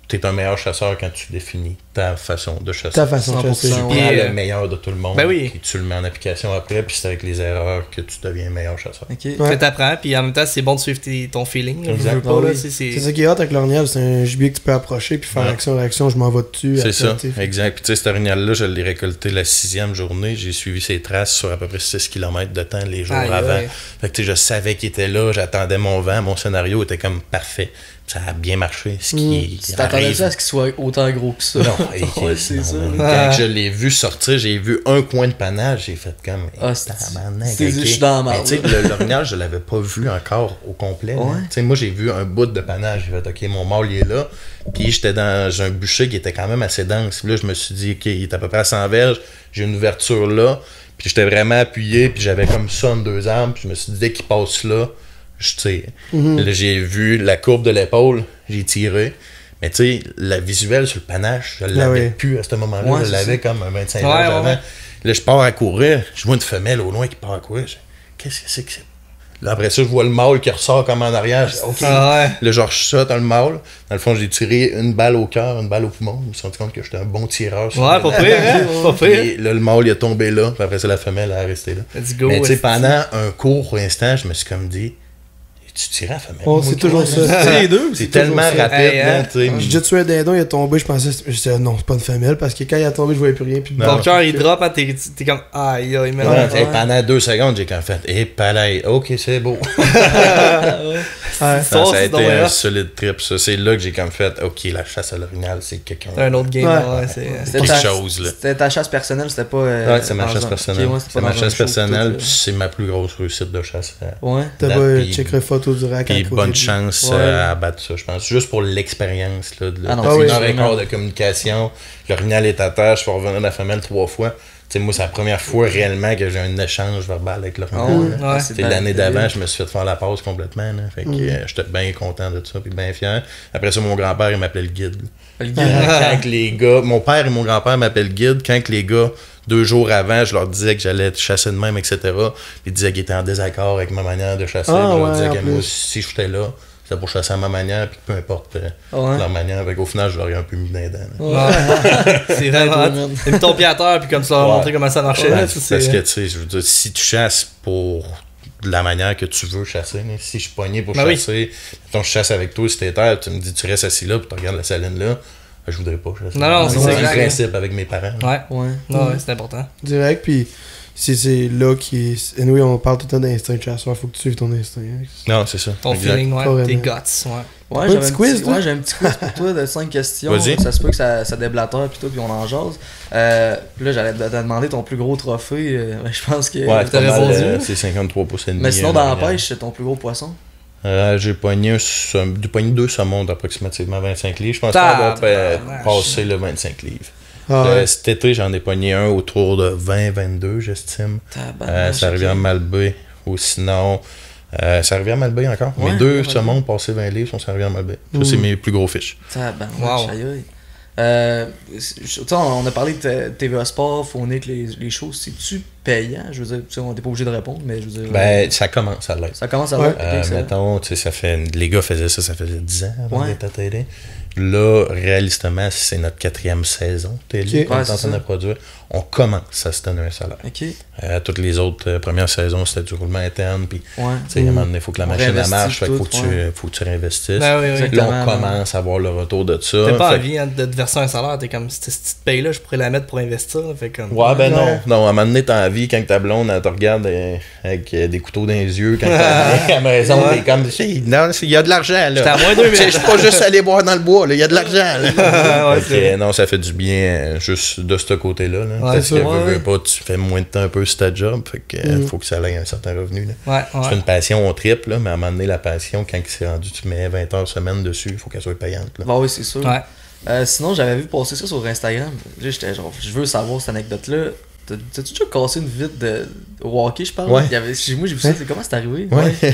t'es un meilleur chasseur quand tu définis ta façon de chasser. Ta façon de chasser. Tu prends le meilleur de tout le monde. Et tu le mets en application après, puis c'est avec les erreurs que tu deviens meilleur chasseur. Tu t'apprends, puis en même temps, c'est bon de suivre ton feeling. Exactement. C'est ça qui est hot avec l'orignal, c'est un gibier que tu peux approcher, puis faire action-réaction, je m'en vais dessus. C'est ça, exact. Puis tu sais, cet orignal-là, je l'ai récolté la 6e journée. J'ai suivi ses traces sur à peu près 6 km de temps les jours avant. Fait que tu sais, je savais qu'il était là, j'attendais mon vent, mon scénario était comme parfait. Ça a bien marché. Tu t'attendais ça à ce qu'il soit autant gros que ça? Non, c'est ça. Quand je l'ai vu sortir, j'ai vu un coin de panache, j'ai fait comme. Je suis dans la marde. Tu sais, l'orignal, je l'avais pas vu encore au complet. Tu sais, moi, j'ai vu un bout de panache. J'ai fait, OK, mon mâle, il est là. Puis j'étais dans un bûcher qui était quand même assez dense. Puis là, je me suis dit, OK, il est à peu près à 100 verges. J'ai une ouverture là. Puis j'étais vraiment appuyé. Puis j'avais comme ça en 2 arbres. Puis je me suis dit, dès qu'il passe là, je tire. Là, j'ai vu la courbe de l'épaule, j'ai tiré. Mais tu sais, la visuelle sur le panache, je l'avais plus à ce moment-là. Je l'avais comme un 25 ans avant. Là, je pars à courir, je vois une femelle au loin qui part à courir. Qu'est-ce que c'est que c'est? Là, après ça, je vois le mâle qui ressort comme en arrière. OK. Là, genre, je saute dans le mâle. Dans le fond, j'ai tiré une balle au cœur, une balle au poumon. Je me suis rendu compte que j'étais un bon tireur. Pas pire, hein? Pas pire. Là, le mâle, il est tombé là. Puis après ça, la femelle, elle est restée là. Let's go. Mais tu sais, pendant un court instant, je me suis comme dit, tu tirais à femelle. Oh, c'est toujours ça. C'est les deux. C'est tellement rapide, là, tu sais. J'ai déjà tué un dindon, il est tombé, je pensais, je disais non, c'est pas une femelle, parce que quand il a tombé, je voyais plus rien. Puis ton cœur, il drop, hein, t'es comme, aïe, aïe, mais pendant 2 secondes, j'ai quand fait, palais, ok, c'est beau. Ça a été un solide trip, ça. C'est là que j'ai comme fait, ok, la chasse à l'orignal, c'est quelqu'un. Un autre game, c'est quelque chose, là. C'était ta chasse personnelle, c'était pas. Ouais, c'est ma chasse personnelle. C'est ma chasse personnelle, puis c'est ma plus grosse réussite de chasse. Ouais. T'as pas checkerais photo du rack. Puis bonne chance à battre ça, je pense. Juste pour l'expérience, là, de 1h15 de communication. L'orignal est à terre, je peux revenir de la femelle 3 fois. T'sais, moi, c'est la première fois réellement que j'ai un échange verbal avec l'orignal. L'année d'avant, je me suis fait faire la pause complètement. Là. Fait que j'étais bien content de ça, puis bien fier. Après ça, mon grand-père, il m'appelait le guide. Quand les gars, mon père et mon grand-père m'appellent guide, quand les gars, 2 jours avant, je leur disais que j'allais chasser de même, etc. Ils disaient qu'ils étaient en désaccord avec ma manière de chasser. Je leur disais que moi, si j'étais là, c'était pour chasser à ma manière, puis peu importe leur manière. Au final, je leur ai un peu mis dans les dents. C'est vraiment. T'as mis ton pied à terre, puis comme tu leur as montré comment ça marchait. Parce que, tu sais, je veux dire, si tu chasses pour de la manière que tu veux chasser, si je suis pogné pour chasser, mettons, je chasse avec toi, si t'es terre, tu me dis, tu restes assis là, puis tu regardes la saline là. Je voudrais pas chasser. Non, c'est le principe avec mes parents. Ouais, c'est important. Direct, puis c'est là qui est. Anyway, on parle tout le temps d'instinct de chasseur, faut que tu suives ton instinct. Non, c'est ça. Ton feeling, tes guts, Ouais, j'ai un petit quiz pour toi de 5 questions. Vas-y. Ça se peut que ça déblatère puis tout, puis on en jase. Puis là, j'allais te demander ton plus gros trophée. Je pense que t'as répondu. C'est 53 pouces et demi. Mais sinon, dans la pêche, c'est ton plus gros poisson? J'ai pogné 2 saumons d'approximativement 25 livres. Je pense pas avoir passé le 25 livres. Cet été, j'en ai pogné un autour de 20-22, j'estime. Ça revient à Malbaie. Ou sinon, ça revient à Malbaie encore. Mes 2 saumons passés 20 livres sont servis à Malbaie. Ça, c'est mes plus gros fiches. On a parlé de TVA Sport, Phonic, les choses. C'est-tu payant? Je veux dire, on n'est pas obligé de répondre, mais je veux dire. Ça commence à l'être. Ça commence à l'être. Mettons, ça fait. Les gars faisaient ça faisait 10 ans avant d'être à télé. Là, réalistement, c'est notre 4e saison télé qu'on est en train de produire. On commence à se donner un salaire. Toutes les autres premières saisons, c'était du roulement interne. Puis, à un moment donné, il faut que la machine marche. Il faut que tu réinvestisses. Là, on commence à avoir le retour de ça. T'as pas envie de te verser un salaire. T'es comme, cette petite paye-là, je pourrais la mettre pour investir. Fait comme... non. Non, à un moment donné, t'as envie, quand ta blonde, elle te regarde avec des couteaux dans les yeux, quand t'es à la maison, t'es comme, non, il y a de l'argent, là. J'étais à moins 2 000. Je suis pas juste allé boire dans le bois, il y a de l'argent. Non, ça fait du bien juste de ce côté-là. Parce que pas, tu fais moins de temps un peu sur ta job. Fait que faut que ça ait un certain revenu. C'est une passion, on triple, mais à un moment donné, la passion, quand il s'est rendu, tu mets 20 heures semaine dessus, il faut qu'elle soit payante. Oui, c'est sûr. Sinon, j'avais vu passer ça sur Instagram. J'étais genre, je veux savoir cette anecdote-là. T'as-tu déjà cassé une vitre de hockey, je parle? Moi, j'ai vu ça. Comment c'est arrivé?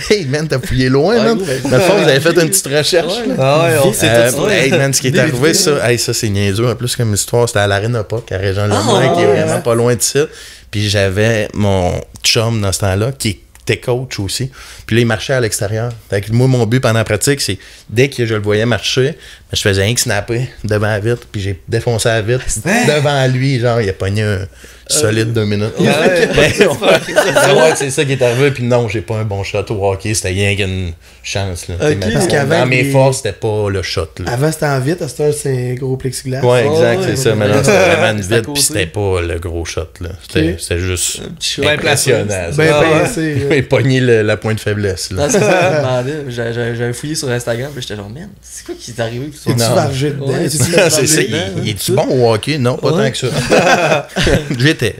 Hey, man, t'as fouillé loin, man. Dans le fond, vous avez fait une petite recherche. Hey, man, ce qui est arrivé, ça, c'est niaiseux. En plus, comme histoire, c'était à l'Arena Puck, à Régent-Lemoyne, qui est vraiment pas loin de ça. Puis j'avais mon chum dans ce temps-là, qui était coach aussi. Puis là, il marchait à l'extérieur. Fait que moi, mon but pendant la pratique, c'est dès que je le voyais marcher, je faisais rien que snapper devant la vitre, puis j'ai défoncé la vitre devant lui, genre, il a pogné un solide 2 minutes. C'est ça qui est arrivé, puis non, j'ai pas un bon shot au hockey, c'était rien qu'une chance. Là. Parce qu'avant, dans mes forces, c'était pas le shot. Là. Avant, c'était en vitre, à cette heure, c'est un gros plexiglas. Ouais, exact, c'est ça. Maintenant, c'était vraiment une vitre, puis c'était pas le gros shot. C'était juste impressionnant. Bien pincé. Il pogné la pointe de faiblesse. Là. C'est ça, je me demandais. J'avais fouillé sur Instagram, puis j'étais genre, man, c'est quoi qui est arrivé? Es-tu vargé dedans? Il est-tu bon au hockey? Non, pas tant que ça. J'étais.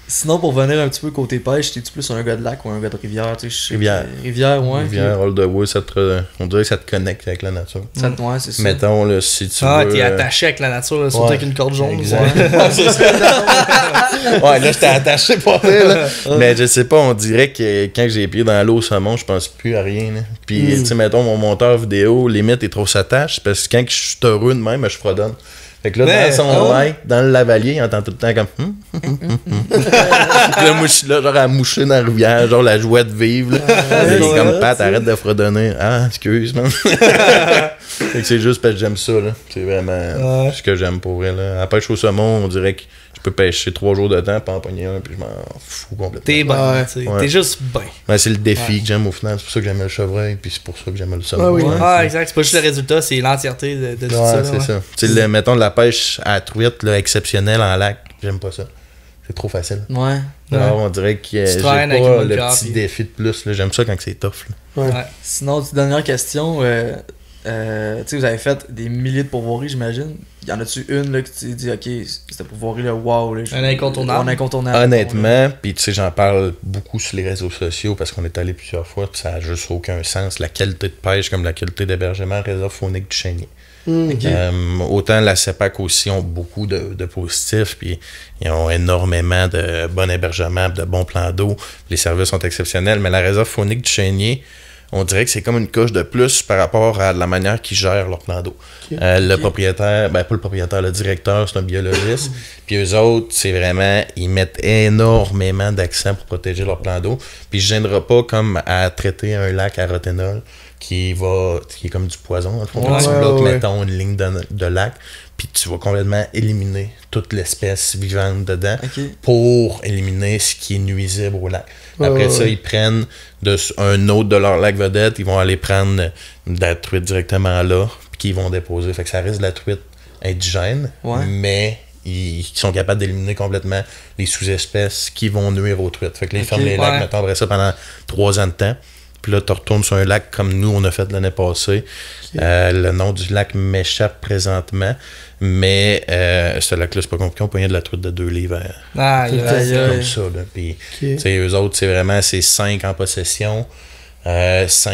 Sinon, pour venir un petit peu côté pêche, t'es-tu plus un gars de lac ou un gars de rivière? Rivière. Rivière, All the Way, on dirait que ça te connecte avec la nature. Ouais, c'est ça. Mettons, là, si tu veux... t'es attaché avec la nature, surtout avec une corde jaune. Ouais, là, j'étais attaché pas là. Mais je sais pas, on dirait que quand j'ai les pieds dans l'eau au saumon, je pense plus à rien. Là. Puis, tu sais, mettons, mon monteur vidéo, limite, il trop s'attache parce que quand je suis heureux de même, je fredonne. Fait que là, dans son mic, dans le lavalier, il entend tout le temps comme... Là, moi, je suis là, genre, à moucher dans la rivière, genre, la joie de vivre. Il est comme, Pat, arrête de fredonner. Ah, excuse, man. Fait que c'est juste parce que j'aime ça, là. C'est vraiment ce que j'aime pour vrai, là. À la pêche au saumon, on dirait que je peux pêcher 3 jours de temps, pas en pogner un, puis je m'en fous complètement. T'es bien, t'es juste bien. Ouais, c'est le défi que j'aime au final, c'est pour ça que j'aime le chevreuil, puis c'est pour ça que j'aime le saumon. Exact, c'est pas juste le résultat, c'est l'entièreté de tout ça. C'est ça. Tu sais, mettons de la pêche à truite, là, exceptionnelle en lac, j'aime pas ça. C'est trop facile. Ouais. Alors, on dirait que j'ai pas le petit défi de plus. J'aime ça quand c'est tough. Là. Ouais. Sinon, dernière question. Tu sais, vous avez fait des milliers de pourvoiries, j'imagine. Y en a-tu une là, que tu t'es dit, ok, cette pourvoirie-là, wow. Là, un incontournable. Honnêtement, puis tu sais, j'en parle beaucoup sur les réseaux sociaux parce qu'on est allé plusieurs fois, puis ça a juste aucun sens. La qualité de pêche comme la qualité d'hébergement, réserve faunique du Chénier. Autant la CEPAC aussi ont beaucoup de positifs, puis ils ont énormément de bon hébergement, de bons plans d'eau. Les services sont exceptionnels, mais la réserve faunique du Chénier, on dirait que c'est comme une couche de plus par rapport à la manière qu'ils gèrent leur plan d'eau. Le propriétaire, pas le propriétaire, le directeur, c'est un biologiste. Puis eux autres, c'est vraiment, ils mettent énormément d'accent pour protéger leur plan d'eau. Puis je ne gênerai pas comme à traiter un lac à roténol qui est comme du poison. Dans le fond, tu bloques, mettons, une ligne de lac, puis tu vas complètement éliminer toute l'espèce vivante dedans pour éliminer ce qui est nuisible au lac. Après ça, ils prennent un autre de leur lac vedette, ils vont aller prendre de la truite directement là, puis qu'ils vont déposer. Fait que ça reste de la truite indigène, mais ils sont capables d'éliminer complètement les sous-espèces qui vont nuire aux truites. Fait que les ferment les lacs, mettons, après ça pendant 3 ans de temps. Puis là, tu retournes sur un lac comme nous, on a fait l'année passée. Le nom du lac m'échappe présentement. Mais ce lac-là, c'est pas compliqué. On pognait de la truite de 2 livres. C'est comme ça. Là. Puis, eux autres, c'est 5 en possession. 10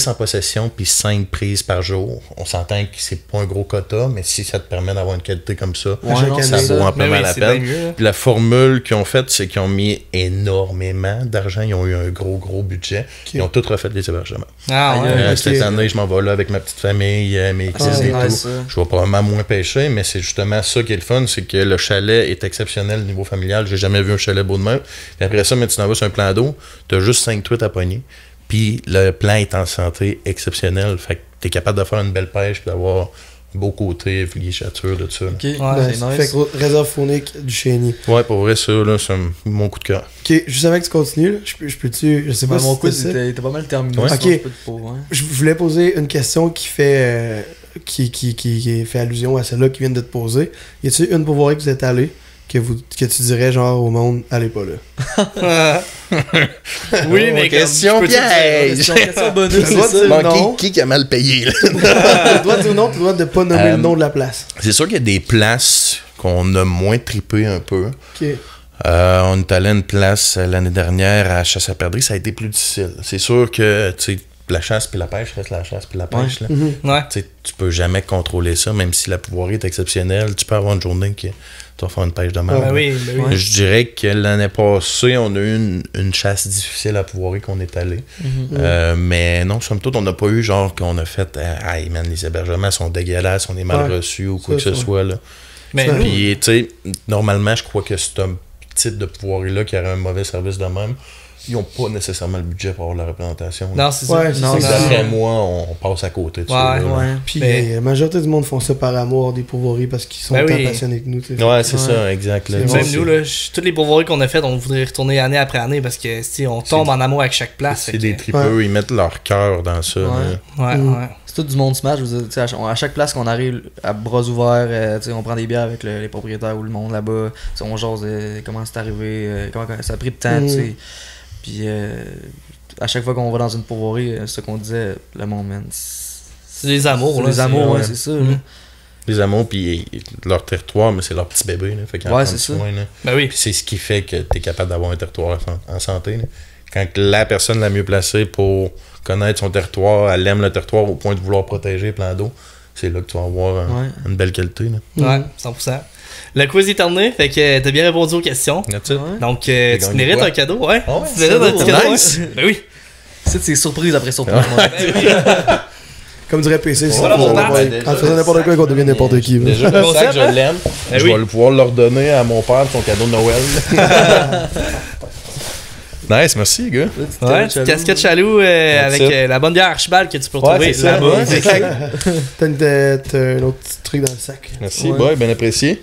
en possession puis 5 prises par jour. On s'entend que c'est pas un gros quota, mais si ça te permet d'avoir une qualité comme ça, ça vaut amplement la peine. Puis la formule qu'ils ont faite, c'est qu'ils ont mis énormément d'argent. Ils ont eu un gros budget. Ils ont tout refait les hébergements. Cette année, je m'en vais là avec ma petite famille, mes kids et tout. Je vais probablement moins pêcher, mais c'est justement ça qui est le fun, c'est que le chalet est exceptionnel au niveau familial. J'ai jamais vu un chalet beau de même. Et après ça, mais tu t'en vas sur un plan d'eau, t'as juste 5 truites à pogner. Puis le plan est en santé exceptionnelle. Fait que t'es capable de faire une belle pêche et d'avoir un beau côté, fliéchature, de tout ça. Nice. Fait que réserve faunique du Chénier. Ouais, pour vrai, ça, là, c'est mon coup de cœur. Ok, juste avant que tu continues, là, je sais pas si mon quiz était pas mal terminé. Je voulais poser une question qui fait allusion à celle-là qui vient de te poser. Y a-t-il une pourvoirie que vous êtes allé que tu dirais genre au monde, allez pas là? Oui, mais question piège! Question bonus, qui a mal payé, là? Tu dois dire non, tu dois ne pas nommer le nom de la place. C'est sûr qu'il y a des places qu'on a moins trippé un peu. On est allé à une place l'année dernière à Chasse-à-Perdrix, ça a été plus difficile. C'est sûr que, tu sais, la chasse puis la pêche reste la chasse puis la pêche. Là. Tu peux jamais contrôler ça, même si la pourvoirie est exceptionnelle. Tu peux avoir une journée qui tu vas faire une pêche de merde. Je dirais que l'année passée, on a eu une chasse difficile à pourvoirie qu'on est allé. Mais non, somme toute, on n'a pas eu genre qu'on a fait hey man, les hébergements sont dégueulasses, on est mal reçus ou quoi que ce soit. Là. Puis, tu sais, normalement, je crois que c'est un type de pourvoirie-là qui aurait un mauvais service de même. Ils n'ont pas nécessairement le budget pour avoir la représentation. Non, c'est ça. D'après moi, on passe à côté de ça. Puis la majorité du monde font ça par amour des pourvoiries parce qu'ils sont tant passionnés que nous. C'est ça, exact. Là. Même nous, là, toutes les pourvoiries qu'on a faites, on voudrait retourner année après année parce que on tombe en amour avec chaque place. C'est des tripeux, ils mettent leur cœur dans ça. C'est tout du monde smash. À chaque place qu'on arrive à bras ouverts, on prend des bières avec les propriétaires ou le monde là-bas. On jase comment c'est arrivé, comment ça a pris de temps. Puis à chaque fois qu'on va dans une pourvoirie, c'est ce qu'on disait, le monde, man. C'est des amours, là. Les amours, c'est ça. Les amours, puis leur territoire, mais c'est leur petit bébé. Là, fait qu'ils en prennent soin. Puis c'est ce qui fait que tu es capable d'avoir un territoire en santé. Là. Quand la personne la mieux placée pour connaître son territoire, elle aime le territoire au point de vouloir protéger plein d'eau, c'est là que tu vas avoir une belle qualité. Là. 100%. Le quiz est terminé, fait que t'as bien répondu aux questions. Donc, tu mérites un cadeau, tu mérites un petit cadeau. Ben oui. C'est surprise après surprise. Comme dirait PC, c'est en faisant n'importe quoi qu'on devient n'importe qui. Déjà, le sac, je l'aime. Je vais pouvoir leur donner à mon père son cadeau de Noël. Nice, merci, gars. Ouais, casquette Chaloux avec la bonne bière Archibald que tu peux retrouver là-bas. T'as un autre petit truc dans le sac. Merci, boy, bien apprécié.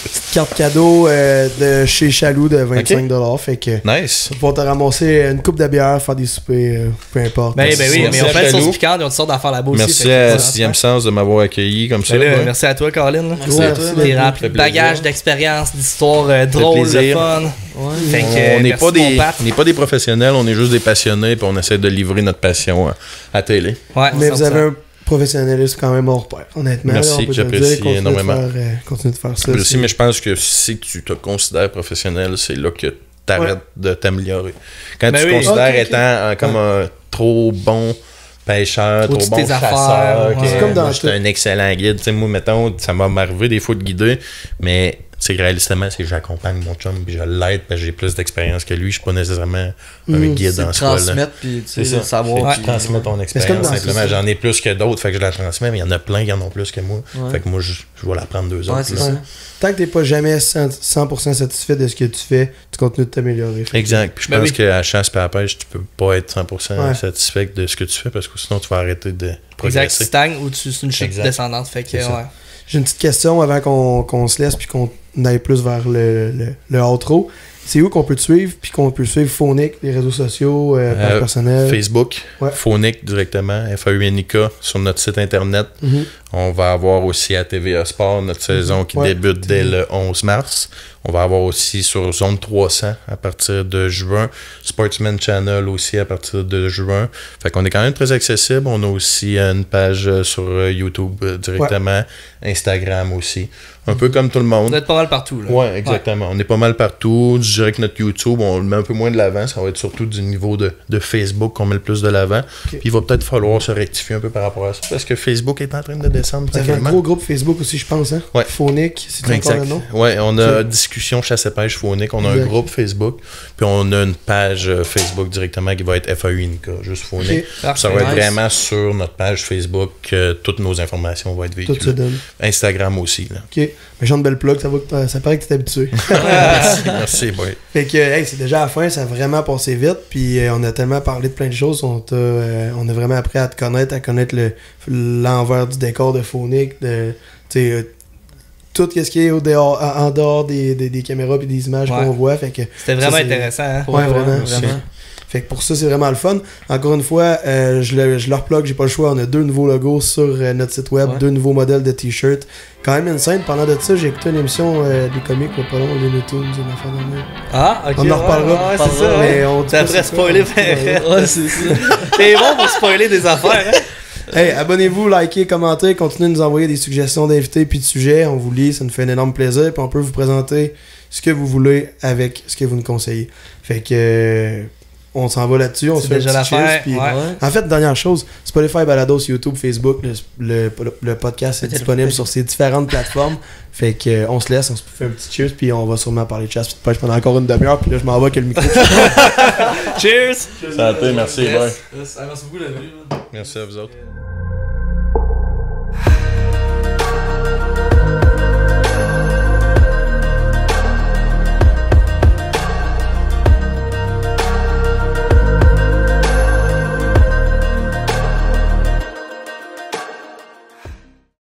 Petite carte cadeau de chez Chaloux de 25$. Fait que nice. Tu vas te ramasser une coupe de bière, faire des soupers, peu importe. Ben oui, mais on fait une sauce piquante et on te sort d'affaires là-bas aussi. Merci à 6e Sens de m'avoir accueilli comme ça. Merci à toi, Colin. Merci à toi. T'es rempli de bagages, d'expériences, d'histoires drôles, de fun. On n'est pas des professionnels, on est juste des passionnés puis on essaie de livrer notre passion à télé. Mais vous avez un professionnalisme quand même hors pair, honnêtement. Merci, j'apprécie énormément. Continue de faire ça. Aussi, mais je pense que si tu te considères professionnel, c'est là que tu arrêtes de t'améliorer. Quand tu considères étant comme un trop bon pêcheur, trop bon chasseur, c'est comme dans je suis un excellent guide. T'sais, moi, mettons, ça m'a arrivé des fois de guider, mais réalistement, c'est que j'accompagne mon chum puis je l'aide parce que j'ai plus d'expérience que lui. Je suis pas nécessairement un guide en soi. Transmettre puis savoir. Tu transmets ton expérience simplement. J'en ai plus que d'autres, fait que je la transmets, mais il y en a plein qui en ont plus que moi. Fait que moi, je vais la prendre 2 autres. Tant que t'es pas jamais 100% satisfait de ce que tu fais, tu continues de t'améliorer. Exact. Puis je pense qu'à la chasse et à la pêche, tu peux pas être 100% satisfait de ce que tu fais parce que sinon tu vas arrêter de progresser. Exact, tu stagnes ou c'est une chute descendante. Fait que, J'ai une petite question avant qu'on se laisse puis qu'on aille plus vers le outro. C'est où qu'on peut te suivre puis qu'on peut suivre Faunic, les réseaux sociaux, page personnelle? Facebook, Faunic directement, FAUNIK sur notre site internet. On va avoir aussi à TVA Sport notre saison qui débute dès le 11 mars. On va avoir aussi sur Zone 300 à partir de juin. Sportsman Channel aussi à partir de juin. Fait qu'on est quand même très accessible. On a aussi une page sur YouTube directement. Instagram aussi. Un peu comme tout le monde. Vous êtes pas mal partout. Oui, exactement. On est pas mal partout. Je dirais que notre YouTube, on le met un peu moins de l'avant. Ça va être surtout du niveau de Facebook qu'on met le plus de l'avant. Puis il va peut-être falloir se rectifier un peu par rapport à ça. Parce que Facebook est en train de descendre. Vous avez un gros groupe Facebook aussi, je pense. Hein? Faunic, c'est encore le nom? Oui, on a Discussion Chasse et Pêche Faunic. On a un groupe Facebook. Puis on a une page Facebook directement qui va être FAUNIK, juste Faunic. Ça va être vraiment sur notre page Facebook que toutes nos informations vont être véhiculées. Tout se donne. Instagram aussi. Là. OK. Mais genre de belle plug, ça paraît que t'es habitué. Merci, boy. Fait que, c'est déjà à la fin, ça a vraiment passé vite. Puis on a tellement parlé de plein de choses. On a vraiment appris à te connaître, l'envers du décor de Faunic, tout ce qui est en dehors des caméras et des images qu'on voit. C'était vraiment intéressant. Hein? Ouais, vraiment. Fait que pour ça, c'est vraiment le fun. Encore une fois, je leur plug, j'ai pas le choix. On a 2 nouveaux logos sur notre site web, 2 nouveaux modèles de t-shirts. Quand même insane. Pendant de ça, j'ai écouté une émission des comiques, pas long, les Tunes, une affaire dans le Ah, ok. On en reparlera. C'est ça. Mais t'as après spoiler. Ouais, c'est ça. T'es bon pour spoiler des affaires, hein? Hey, abonnez-vous, likez, commentez, continuez de nous envoyer des suggestions d'invités puis de sujets. On vous lit, ça nous fait un énorme plaisir. Puis on peut vous présenter ce que vous voulez avec ce que vous nous conseillez. Fait que on s'en va là-dessus, on se fait déjà l'affaire. En fait, dernière chose, Spotify, Balados, YouTube, Facebook, le podcast est disponible sur ces différentes plateformes. Fait que on se laisse, on se fait un petit cheers, puis on va sûrement parler de chasse et de pêche pendant encore une demi-heure, puis là je m'en vais avec le micro. Cheers! Santé, merci, bye. Merci beaucoup, la vie. Merci à vous autres.